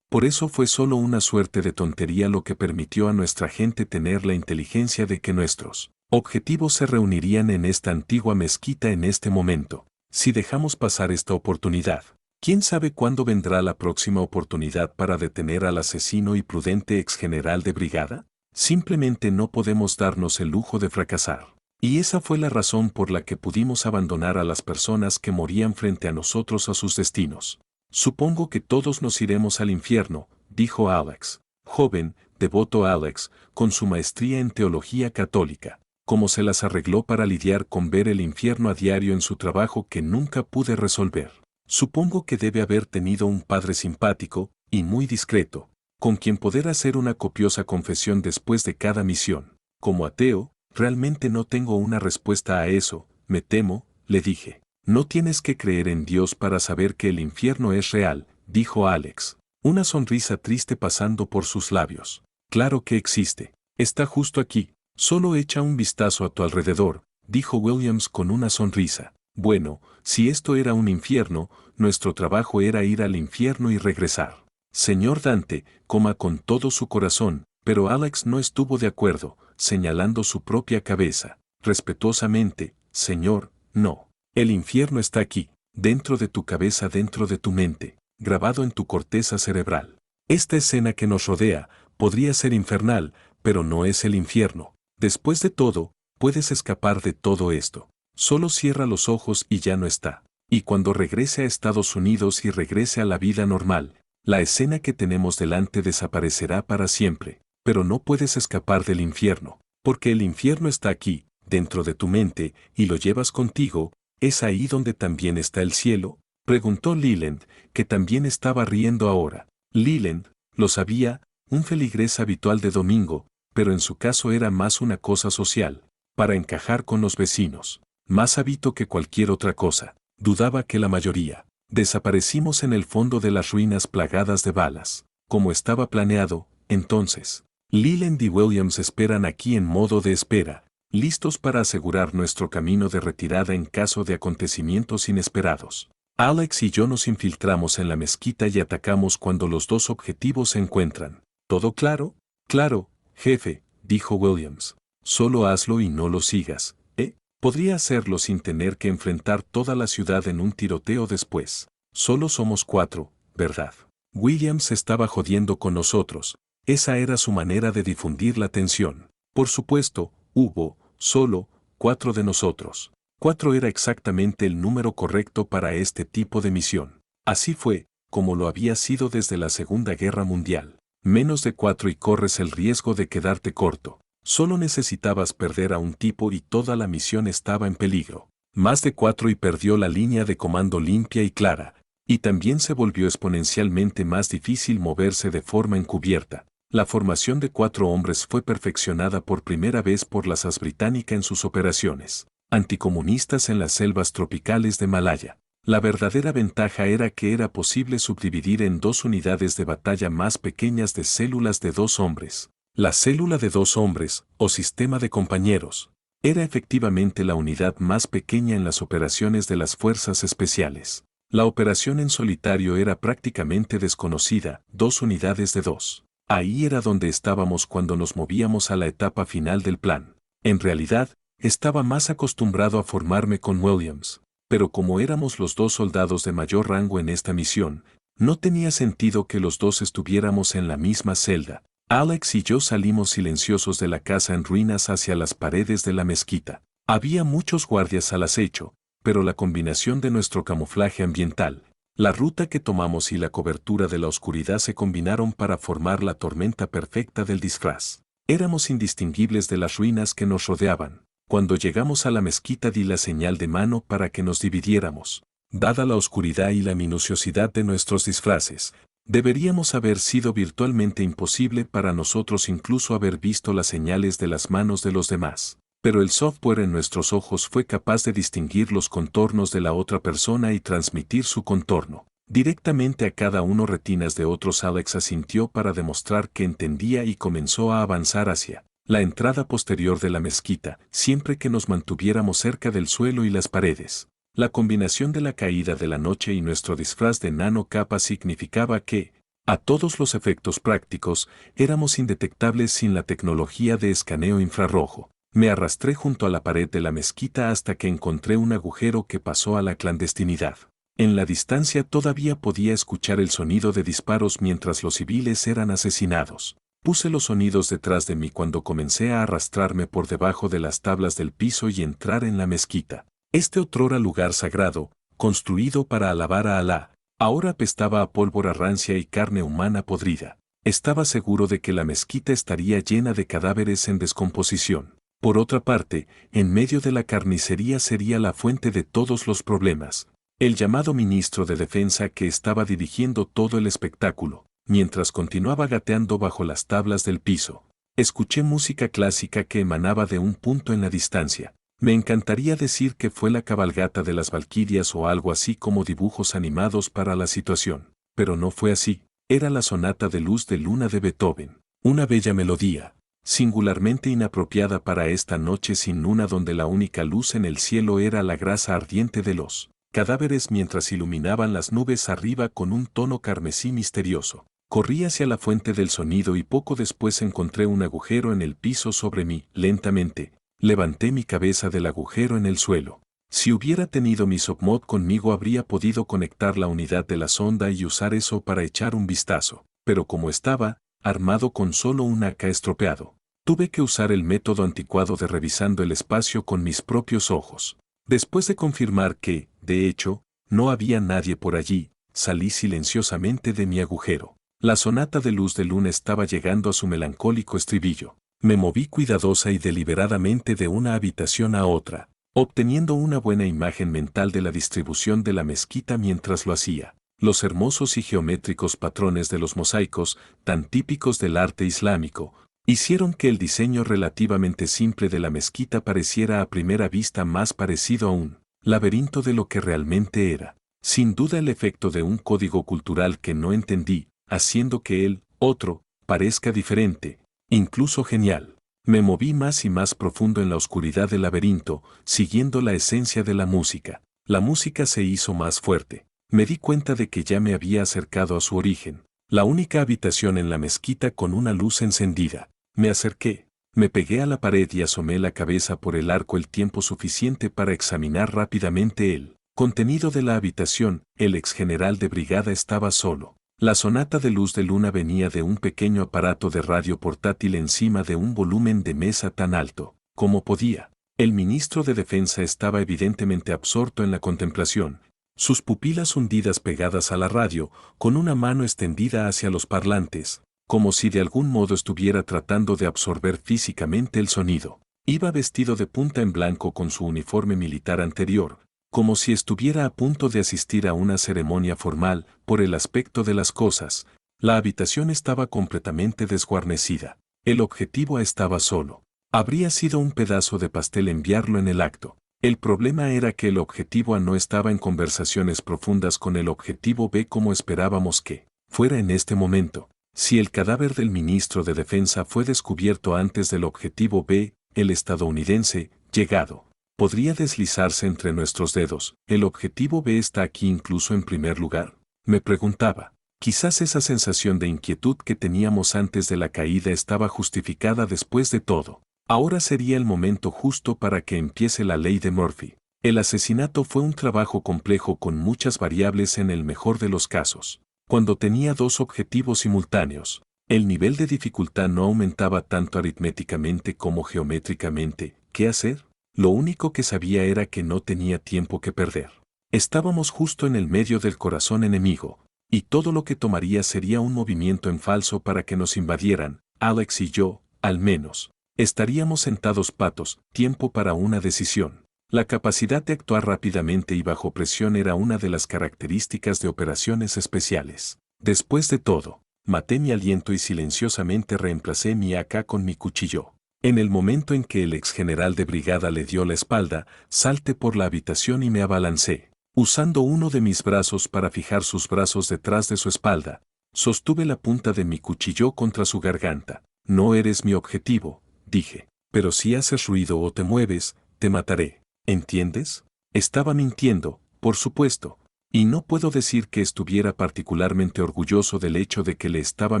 Por eso fue solo una suerte de tontería lo que permitió a nuestra gente tener la inteligencia de que nuestros objetivos se reunirían en esta antigua mezquita en este momento. Si dejamos pasar esta oportunidad, ¿quién sabe cuándo vendrá la próxima oportunidad para detener al asesino y prudente ex general de brigada? Simplemente no podemos darnos el lujo de fracasar. Y esa fue la razón por la que pudimos abandonar a las personas que morían frente a nosotros a sus destinos. Supongo que todos nos iremos al infierno, dijo Alex. Joven, devoto Alex, con su maestría en teología católica. Cómo se las arregló para lidiar con ver el infierno a diario en su trabajo que nunca pude resolver. Supongo que debe haber tenido un padre simpático, y muy discreto, con quien poder hacer una copiosa confesión después de cada misión. Como ateo, realmente no tengo una respuesta a eso, me temo, le dije. No tienes que creer en Dios para saber que el infierno es real, dijo Alex. una sonrisa triste pasando por sus labios. Claro que existe. Está justo aquí. Solo echa un vistazo a tu alrededor, dijo Williams con una sonrisa. Bueno, si esto era un infierno, nuestro trabajo era ir al infierno y regresar. Señor Dante, coma con todo su corazón, pero Alex no estuvo de acuerdo, señalando su propia cabeza. Respetuosamente, señor, no. El infierno está aquí, dentro de tu cabeza, dentro de tu mente, grabado en tu corteza cerebral. Esta escena que nos rodea podría ser infernal, pero no es el infierno. Después de todo, puedes escapar de todo esto. Solo cierra los ojos y ya no está. Y cuando regrese a Estados Unidos y regrese a la vida normal, la escena que tenemos delante desaparecerá para siempre. Pero no puedes escapar del infierno, porque el infierno está aquí, dentro de tu mente, y lo llevas contigo. ¿Es ahí donde también está el cielo?, preguntó Leland, que también estaba riendo ahora. Leland, lo sabía, un feligrés habitual de domingo, pero en su caso era más una cosa social, para encajar con los vecinos. Más hábito que cualquier otra cosa. Dudaba que la mayoría. Desaparecimos en el fondo de las ruinas plagadas de balas, como estaba planeado. Entonces, Leland y Williams esperan aquí en modo de espera, listos para asegurar nuestro camino de retirada en caso de acontecimientos inesperados. Alex y yo nos infiltramos en la mezquita y atacamos cuando los dos objetivos se encuentran. ¿Todo claro? Claro, jefe, dijo Williams. Solo hazlo y no lo sigas, ¿eh? Podría hacerlo sin tener que enfrentar toda la ciudad en un tiroteo después. Solo somos 4, ¿verdad? Williams estaba jodiendo con nosotros. Esa era su manera de difundir la tensión. Por supuesto, hubo, solo, 4 de nosotros. 4 era exactamente el número correcto para este tipo de misión. Así fue, como lo había sido desde la Segunda Guerra Mundial. Menos de 4 y corres el riesgo de quedarte corto. Solo necesitabas perder a un tipo y toda la misión estaba en peligro. Más de 4 y perdió la línea de comando limpia y clara, y también se volvió exponencialmente más difícil moverse de forma encubierta. La formación de 4 hombres fue perfeccionada por primera vez por la SAS británica en sus operaciones anticomunistas en las selvas tropicales de Malaya. La verdadera ventaja era que era posible subdividir en 2 unidades de batalla más pequeñas de células de 2 hombres. La célula de 2 hombres, o sistema de compañeros, era efectivamente la unidad más pequeña en las operaciones de las fuerzas especiales. La operación en solitario era prácticamente desconocida, 2 unidades de 2. Ahí era donde estábamos cuando nos movíamos a la etapa final del plan. En realidad, estaba más acostumbrado a formarme con Williams, pero como éramos los 2 soldados de mayor rango en esta misión, no tenía sentido que los 2 estuviéramos en la misma celda. Alex y yo salimos silenciosos de la casa en ruinas hacia las paredes de la mezquita. Había muchos guardias al acecho, pero la combinación de nuestro camuflaje ambiental, la ruta que tomamos y la cobertura de la oscuridad se combinaron para formar la tormenta perfecta del disfraz. Éramos indistinguibles de las ruinas que nos rodeaban. Cuando llegamos a la mezquita di la señal de mano para que nos dividiéramos. Dada la oscuridad y la minuciosidad de nuestros disfraces, deberíamos haber sido virtualmente imposible para nosotros incluso haber visto las señales de las manos de los demás. Pero el software en nuestros ojos fue capaz de distinguir los contornos de la otra persona y transmitir su contorno directamente a cada uno. Retinas de otros. Alex asintió para demostrar que entendía y comenzó a avanzar hacia la entrada posterior de la mezquita, siempre que nos mantuviéramos cerca del suelo y las paredes. La combinación de la caída de la noche y nuestro disfraz de nano capa significaba que, a todos los efectos prácticos, éramos indetectables sin la tecnología de escaneo infrarrojo. Me arrastré junto a la pared de la mezquita hasta que encontré un agujero que pasó a la clandestinidad. En la distancia todavía podía escuchar el sonido de disparos mientras los civiles eran asesinados. Puse los sonidos detrás de mí cuando comencé a arrastrarme por debajo de las tablas del piso y entrar en la mezquita. Este otrora lugar sagrado, construido para alabar a Alá, ahora apestaba a pólvora rancia y carne humana podrida. Estaba seguro de que la mezquita estaría llena de cadáveres en descomposición. Por otra parte, en medio de la carnicería sería la fuente de todos los problemas. El llamado ministro de Defensa que estaba dirigiendo todo el espectáculo. Mientras continuaba gateando bajo las tablas del piso, escuché música clásica que emanaba de un punto en la distancia. Me encantaría decir que fue la cabalgata de las Valquirias o algo así como dibujos animados para la situación, pero no fue así. Era la sonata de luz de luna de Beethoven, una bella melodía, singularmente inapropiada para esta noche sin luna donde la única luz en el cielo era la grasa ardiente de los cadáveres mientras iluminaban las nubes arriba con un tono carmesí misterioso. Corrí hacia la fuente del sonido y poco después encontré un agujero en el piso sobre mí. Lentamente, levanté mi cabeza del agujero en el suelo. Si hubiera tenido mi SOPMOD conmigo habría podido conectar la unidad de la sonda y usar eso para echar un vistazo, pero como estaba, armado con solo un AK estropeado, tuve que usar el método anticuado de revisando el espacio con mis propios ojos. Después de confirmar que, de hecho, no había nadie por allí, salí silenciosamente de mi agujero. La sonata de luz de luna estaba llegando a su melancólico estribillo. Me moví cuidadosa y deliberadamente de una habitación a otra, obteniendo una buena imagen mental de la distribución de la mezquita mientras lo hacía. Los hermosos y geométricos patrones de los mosaicos, tan típicos del arte islámico, hicieron que el diseño relativamente simple de la mezquita pareciera a primera vista más parecido a un laberinto de lo que realmente era. Sin duda el efecto de un código cultural que no entendí, haciendo que el otro parezca diferente, incluso genial. Me moví más y más profundo en la oscuridad del laberinto, siguiendo la esencia de la música. La música se hizo más fuerte. Me di cuenta de que ya me había acercado a su origen, la única habitación en la mezquita con una luz encendida. Me acerqué, me pegué a la pared y asomé la cabeza por el arco el tiempo suficiente para examinar rápidamente el contenido de la habitación. El ex general de brigada estaba solo. La sonata de luz de luna venía de un pequeño aparato de radio portátil encima de un volumen de mesa tan alto como podía. El ministro de Defensa estaba evidentemente absorto en la contemplación, sus pupilas hundidas pegadas a la radio, con una mano extendida hacia los parlantes, como si de algún modo estuviera tratando de absorber físicamente el sonido. Iba vestido de punta en blanco con su uniforme militar anterior, como si estuviera a punto de asistir a una ceremonia formal. Por el aspecto de las cosas, la habitación estaba completamente desguarnecida. El objetivo estaba solo. Habría sido un pedazo de pastel enviarlo en el acto. El problema era que el objetivo A no estaba en conversaciones profundas con el objetivo B como esperábamos que fuera en este momento. Si el cadáver del ministro de Defensa fue descubierto antes del objetivo B, el estadounidense, llegado, podría deslizarse entre nuestros dedos. ¿El objetivo B está aquí incluso en primer lugar?, me preguntaba. Quizás esa sensación de inquietud que teníamos antes de la caída estaba justificada después de todo. Ahora sería el momento justo para que empiece la ley de Murphy. El asesinato fue un trabajo complejo con muchas variables en el mejor de los casos. Cuando tenía dos objetivos simultáneos, el nivel de dificultad no aumentaba tanto aritméticamente como geométricamente. ¿Qué hacer? Lo único que sabía era que no tenía tiempo que perder. Estábamos justo en el medio del corazón enemigo, y todo lo que tomaría sería un movimiento en falso para que nos invadieran. Alex y yo, al menos, estaríamos sentados patos. Tiempo para una decisión. La capacidad de actuar rápidamente y bajo presión era una de las características de operaciones especiales. Después de todo, maté mi aliento y silenciosamente reemplacé mi AK con mi cuchillo. En el momento en que el ex general de brigada le dio la espalda, salté por la habitación y me abalancé. Usando uno de mis brazos para fijar sus brazos detrás de su espalda, sostuve la punta de mi cuchillo contra su garganta. No eres mi objetivo, dije, pero si haces ruido o te mueves, te mataré. ¿Entiendes? Estaba mintiendo, por supuesto, y no puedo decir que estuviera particularmente orgulloso del hecho de que le estaba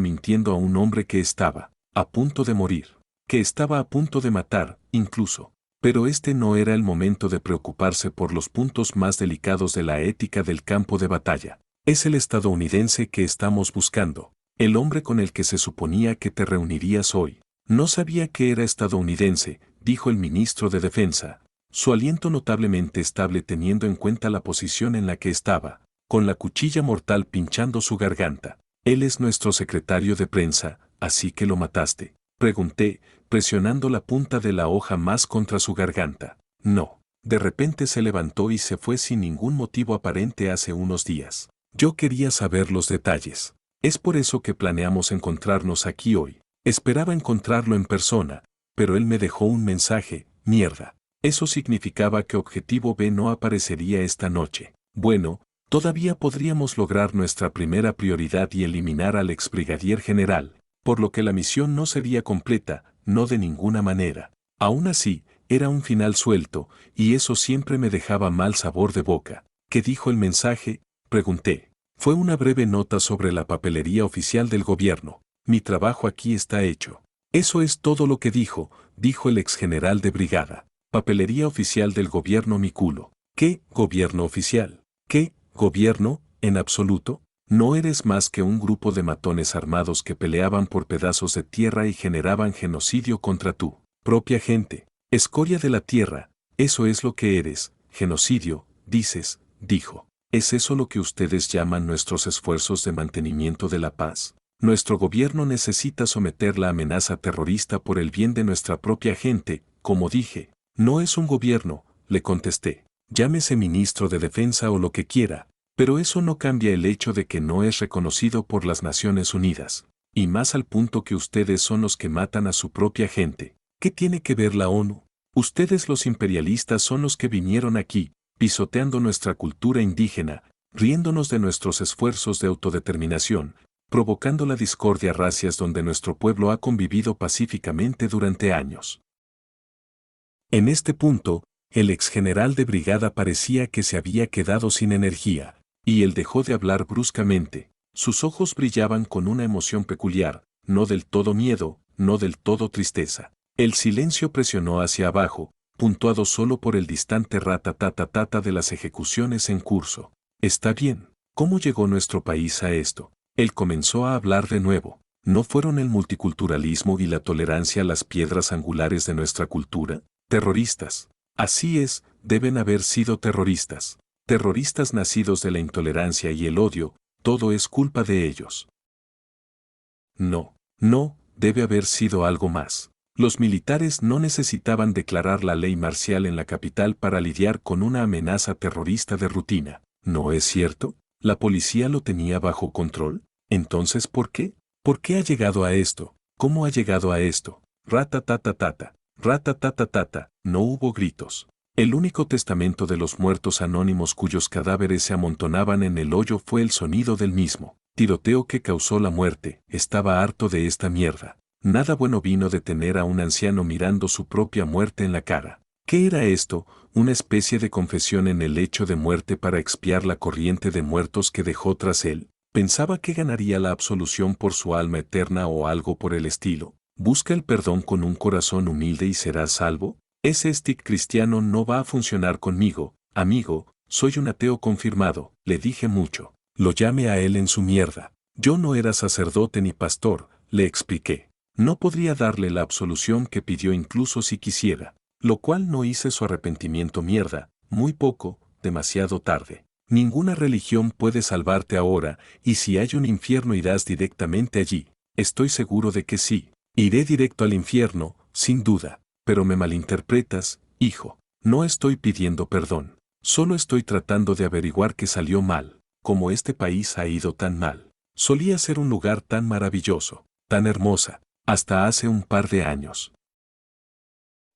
mintiendo a un hombre que estaba a punto de morir, que estaba a punto de matar, incluso. Pero este no era el momento de preocuparse por los puntos más delicados de la ética del campo de batalla. Es el estadounidense que estamos buscando, el hombre con el que se suponía que te reunirías hoy. No sabía que era estadounidense, dijo el ministro de Defensa, su aliento notablemente estable teniendo en cuenta la posición en la que estaba, con la cuchilla mortal pinchando su garganta. Él es nuestro secretario de prensa, ¿así que lo mataste?, pregunté, presionando la punta de la hoja más contra su garganta. No. De repente se levantó y se fue sin ningún motivo aparente hace unos días. Yo quería saber los detalles. Es por eso que planeamos encontrarnos aquí hoy. Esperaba encontrarlo en persona, pero él me dejó un mensaje. Mierda. Eso significaba que Objetivo B no aparecería esta noche. Bueno, Todavía podríamos lograr nuestra primera prioridad y eliminar al exbrigadier general, por lo que la misión no sería completa, no de ninguna manera. Aún así, era un final suelto, y eso siempre me dejaba mal sabor de boca. ¿Qué dijo el mensaje?, pregunté. Fue una breve nota sobre la papelería oficial del gobierno. Mi trabajo aquí está hecho. Eso es todo lo que dijo el exgeneral de brigada. Papelería oficial del gobierno, mi culo. ¿Qué gobierno oficial? ¿Qué gobierno, en absoluto? No eres más que un grupo de matones armados que peleaban por pedazos de tierra y generaban genocidio contra tu propia gente. Escoria de la tierra, eso es lo que eres. Genocidio, dices, dijo. ¿Es eso lo que ustedes llaman nuestros esfuerzos de mantenimiento de la paz? Nuestro gobierno necesita someter la amenaza terrorista por el bien de nuestra propia gente, como dije. No es un gobierno, le contesté. Llámese ministro de Defensa o lo que quiera, pero eso no cambia el hecho de que no es reconocido por las Naciones Unidas. Y más al punto que ustedes son los que matan a su propia gente. ¿Qué tiene que ver la ONU? Ustedes los imperialistas son los que vinieron aquí, pisoteando nuestra cultura indígena, riéndonos de nuestros esfuerzos de autodeterminación, provocando la discordia racias donde nuestro pueblo ha convivido pacíficamente durante años. En este punto, el exgeneral de brigada parecía que se había quedado sin energía, y él dejó de hablar bruscamente. Sus ojos brillaban con una emoción peculiar, no del todo miedo, no del todo tristeza. El silencio presionó hacia abajo, puntuado solo por el distante ratatatata de las ejecuciones en curso. Está bien, ¿cómo llegó nuestro país a esto? Él comenzó a hablar de nuevo. ¿No fueron el multiculturalismo y la tolerancia las piedras angulares de nuestra cultura? Terroristas. Así es, deben haber sido terroristas. Terroristas nacidos de la intolerancia y el odio, todo es culpa de ellos. No, no, debe haber sido algo más. Los militares no necesitaban declarar la ley marcial en la capital para lidiar con una amenaza terrorista de rutina. ¿No es cierto? ¿La policía lo tenía bajo control? Entonces, ¿por qué? ¿Por qué ha llegado a esto? ¿Cómo ha llegado a esto? Ratatatatata, ratatatatata, no hubo gritos. El único testamento de los muertos anónimos cuyos cadáveres se amontonaban en el hoyo fue el sonido del mismo tiroteo que causó la muerte. Estaba harto de esta mierda. Nada bueno vino de tener a un anciano mirando su propia muerte en la cara. ¿Qué era esto? Una especie de confesión en el lecho de muerte para expiar la corriente de muertos que dejó tras él. Pensaba que ganaría la absolución por su alma eterna o algo por el estilo. Busca el perdón con un corazón humilde y serás salvo. Ese stick cristiano no va a funcionar conmigo, amigo, soy un ateo confirmado, le dije mucho. Lo llame a él en su mierda. Yo no era sacerdote ni pastor, le expliqué. No podría darle la absolución que pidió incluso si quisiera, lo cual no hice su arrepentimiento mierda, muy poco, demasiado tarde. Ninguna religión puede salvarte ahora, y si hay un infierno irás directamente allí. Estoy seguro de que sí. Iré directo al infierno, sin duda. Pero me malinterpretas, hijo. No estoy pidiendo perdón. Solo estoy tratando de averiguar qué salió mal. Como este país ha ido tan mal. Solía ser un lugar tan maravilloso, tan hermosa, hasta hace un par de años.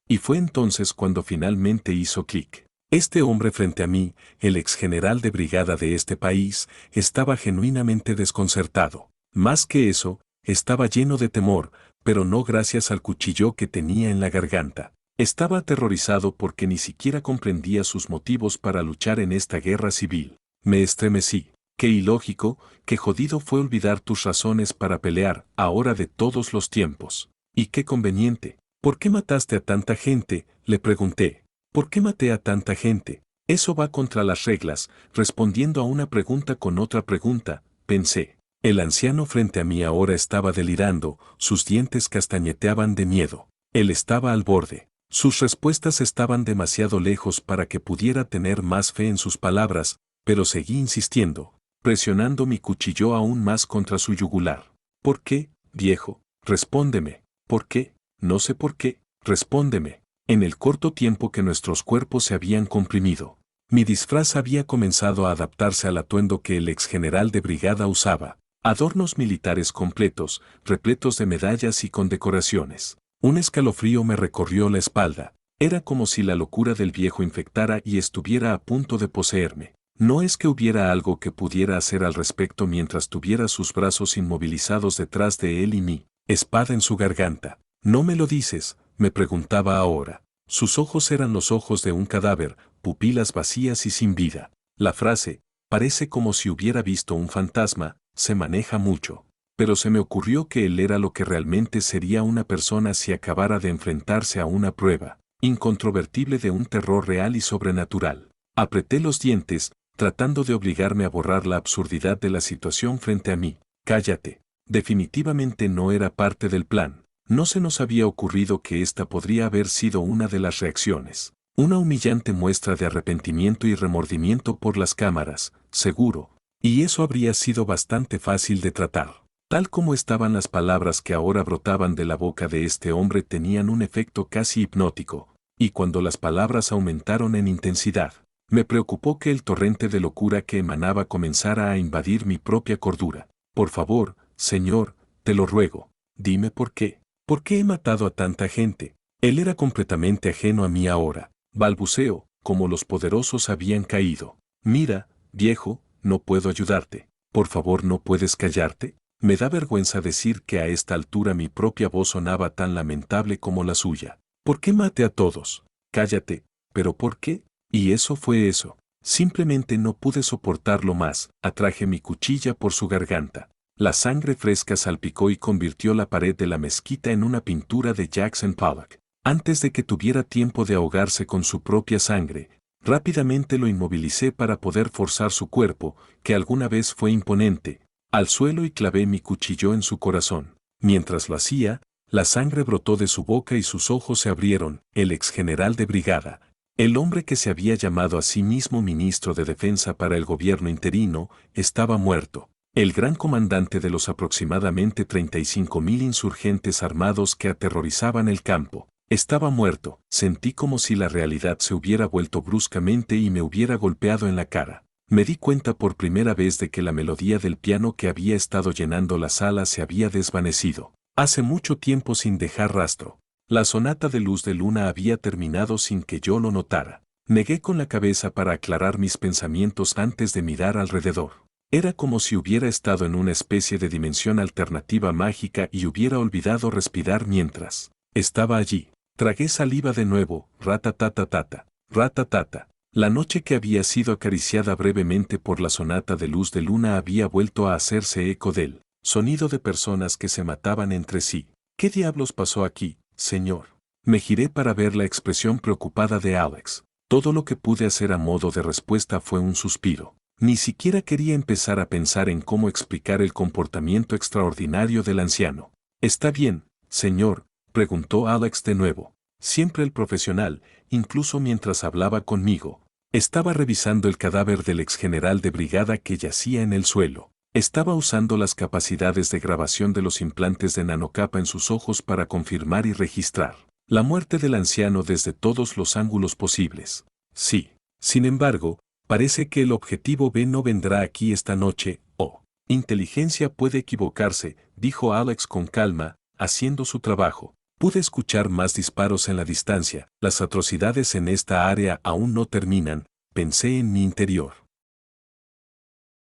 Y fue entonces cuando finalmente hizo clic. Este hombre frente a mí, el exgeneral de brigada de este país, estaba genuinamente desconcertado. Más que eso, estaba lleno de temor, pero no gracias al cuchillo que tenía en la garganta. Estaba aterrorizado porque ni siquiera comprendía sus motivos para luchar en esta guerra civil. Me estremecí. Qué ilógico, qué jodido fue olvidar tus razones para pelear, ahora de todos los tiempos. Y qué conveniente. ¿Por qué mataste a tanta gente?, le pregunté. ¿Por qué maté a tanta gente? Eso va contra las reglas, respondiendo a una pregunta con otra pregunta, pensé. El anciano frente a mí ahora estaba delirando, sus dientes castañeteaban de miedo. Él estaba al borde. Sus respuestas estaban demasiado lejos para que pudiera tener más fe en sus palabras, pero seguí insistiendo, presionando mi cuchillo aún más contra su yugular. ¿Por qué, viejo? Respóndeme. ¿Por qué? No sé por qué. Respóndeme. En el corto tiempo que nuestros cuerpos se habían comprimido, mi disfraz había comenzado a adaptarse al atuendo que el exgeneral de brigada usaba. Adornos militares completos, repletos de medallas y condecoraciones. Un escalofrío me recorrió la espalda. Era como si la locura del viejo infectara y estuviera a punto de poseerme. No es que hubiera algo que pudiera hacer al respecto mientras tuviera sus brazos inmovilizados detrás de él y mi espada en su garganta. ¿No me lo dices?, me preguntaba ahora. Sus ojos eran los ojos de un cadáver, pupilas vacías y sin vida. La frase, parece como si hubiera visto un fantasma, se maneja mucho. Pero se me ocurrió que él era lo que realmente sería una persona si acabara de enfrentarse a una prueba incontrovertible de un terror real y sobrenatural. Apreté los dientes, tratando de obligarme a borrar la absurdidad de la situación frente a mí. Cállate. Definitivamente no era parte del plan. No se nos había ocurrido que esta podría haber sido una de las reacciones. Una humillante muestra de arrepentimiento y remordimiento por las cámaras, seguro. Y eso habría sido bastante fácil de tratar. Tal como estaban las palabras que ahora brotaban de la boca de este hombre tenían un efecto casi hipnótico. Y cuando las palabras aumentaron en intensidad, me preocupó que el torrente de locura que emanaba comenzara a invadir mi propia cordura. Por favor, Señor, te lo ruego, dime por qué. ¿Por qué he matado a tanta gente? Él era completamente ajeno a mí ahora. Balbuceo, como los poderosos habían caído. Mira, viejo, no puedo ayudarte. Por favor, ¿no puedes callarte? Me da vergüenza decir que a esta altura mi propia voz sonaba tan lamentable como la suya. ¿Por qué maté a todos? Cállate. ¿Pero por qué? Y eso fue eso. Simplemente no pude soportarlo más. Atraje mi cuchilla por su garganta. La sangre fresca salpicó y convirtió la pared de la mezquita en una pintura de Jackson Pollock. Antes de que tuviera tiempo de ahogarse con su propia sangre, rápidamente lo inmovilicé para poder forzar su cuerpo, que alguna vez fue imponente, al suelo y clavé mi cuchillo en su corazón. Mientras lo hacía, la sangre brotó de su boca y sus ojos se abrieron. El exgeneral de brigada, el hombre que se había llamado a sí mismo ministro de defensa para el gobierno interino, estaba muerto. El gran comandante de los aproximadamente 35.000 insurgentes armados que aterrorizaban el campo, estaba muerto. Sentí como si la realidad se hubiera vuelto bruscamente y me hubiera golpeado en la cara. Me di cuenta por primera vez de que la melodía del piano que había estado llenando la sala se había desvanecido. Hace mucho tiempo sin dejar rastro. La sonata de luz de luna había terminado sin que yo lo notara. Negué con la cabeza para aclarar mis pensamientos antes de mirar alrededor. Era como si hubiera estado en una especie de dimensión alternativa mágica y hubiera olvidado respirar mientras estaba allí. Tragué saliva de nuevo, ratatatata, ratatata. La noche que había sido acariciada brevemente por la sonata de luz de luna había vuelto a hacerse eco del sonido de personas que se mataban entre sí. ¿Qué diablos pasó aquí, señor? Me giré para ver la expresión preocupada de Alex. Todo lo que pude hacer a modo de respuesta fue un suspiro. Ni siquiera quería empezar a pensar en cómo explicar el comportamiento extraordinario del anciano. ¿Está bien, señor?, preguntó Alex de nuevo. Siempre el profesional, incluso mientras hablaba conmigo. Estaba revisando el cadáver del exgeneral de brigada que yacía en el suelo. Estaba usando las capacidades de grabación de los implantes de nanocapa en sus ojos para confirmar y registrar la muerte del anciano desde todos los ángulos posibles. Sí. Sin embargo, parece que el objetivo B no vendrá aquí esta noche. Oh, inteligencia puede equivocarse, dijo Alex con calma, haciendo su trabajo. Pude escuchar más disparos en la distancia. Las atrocidades en esta área aún no terminan, pensé en mi interior.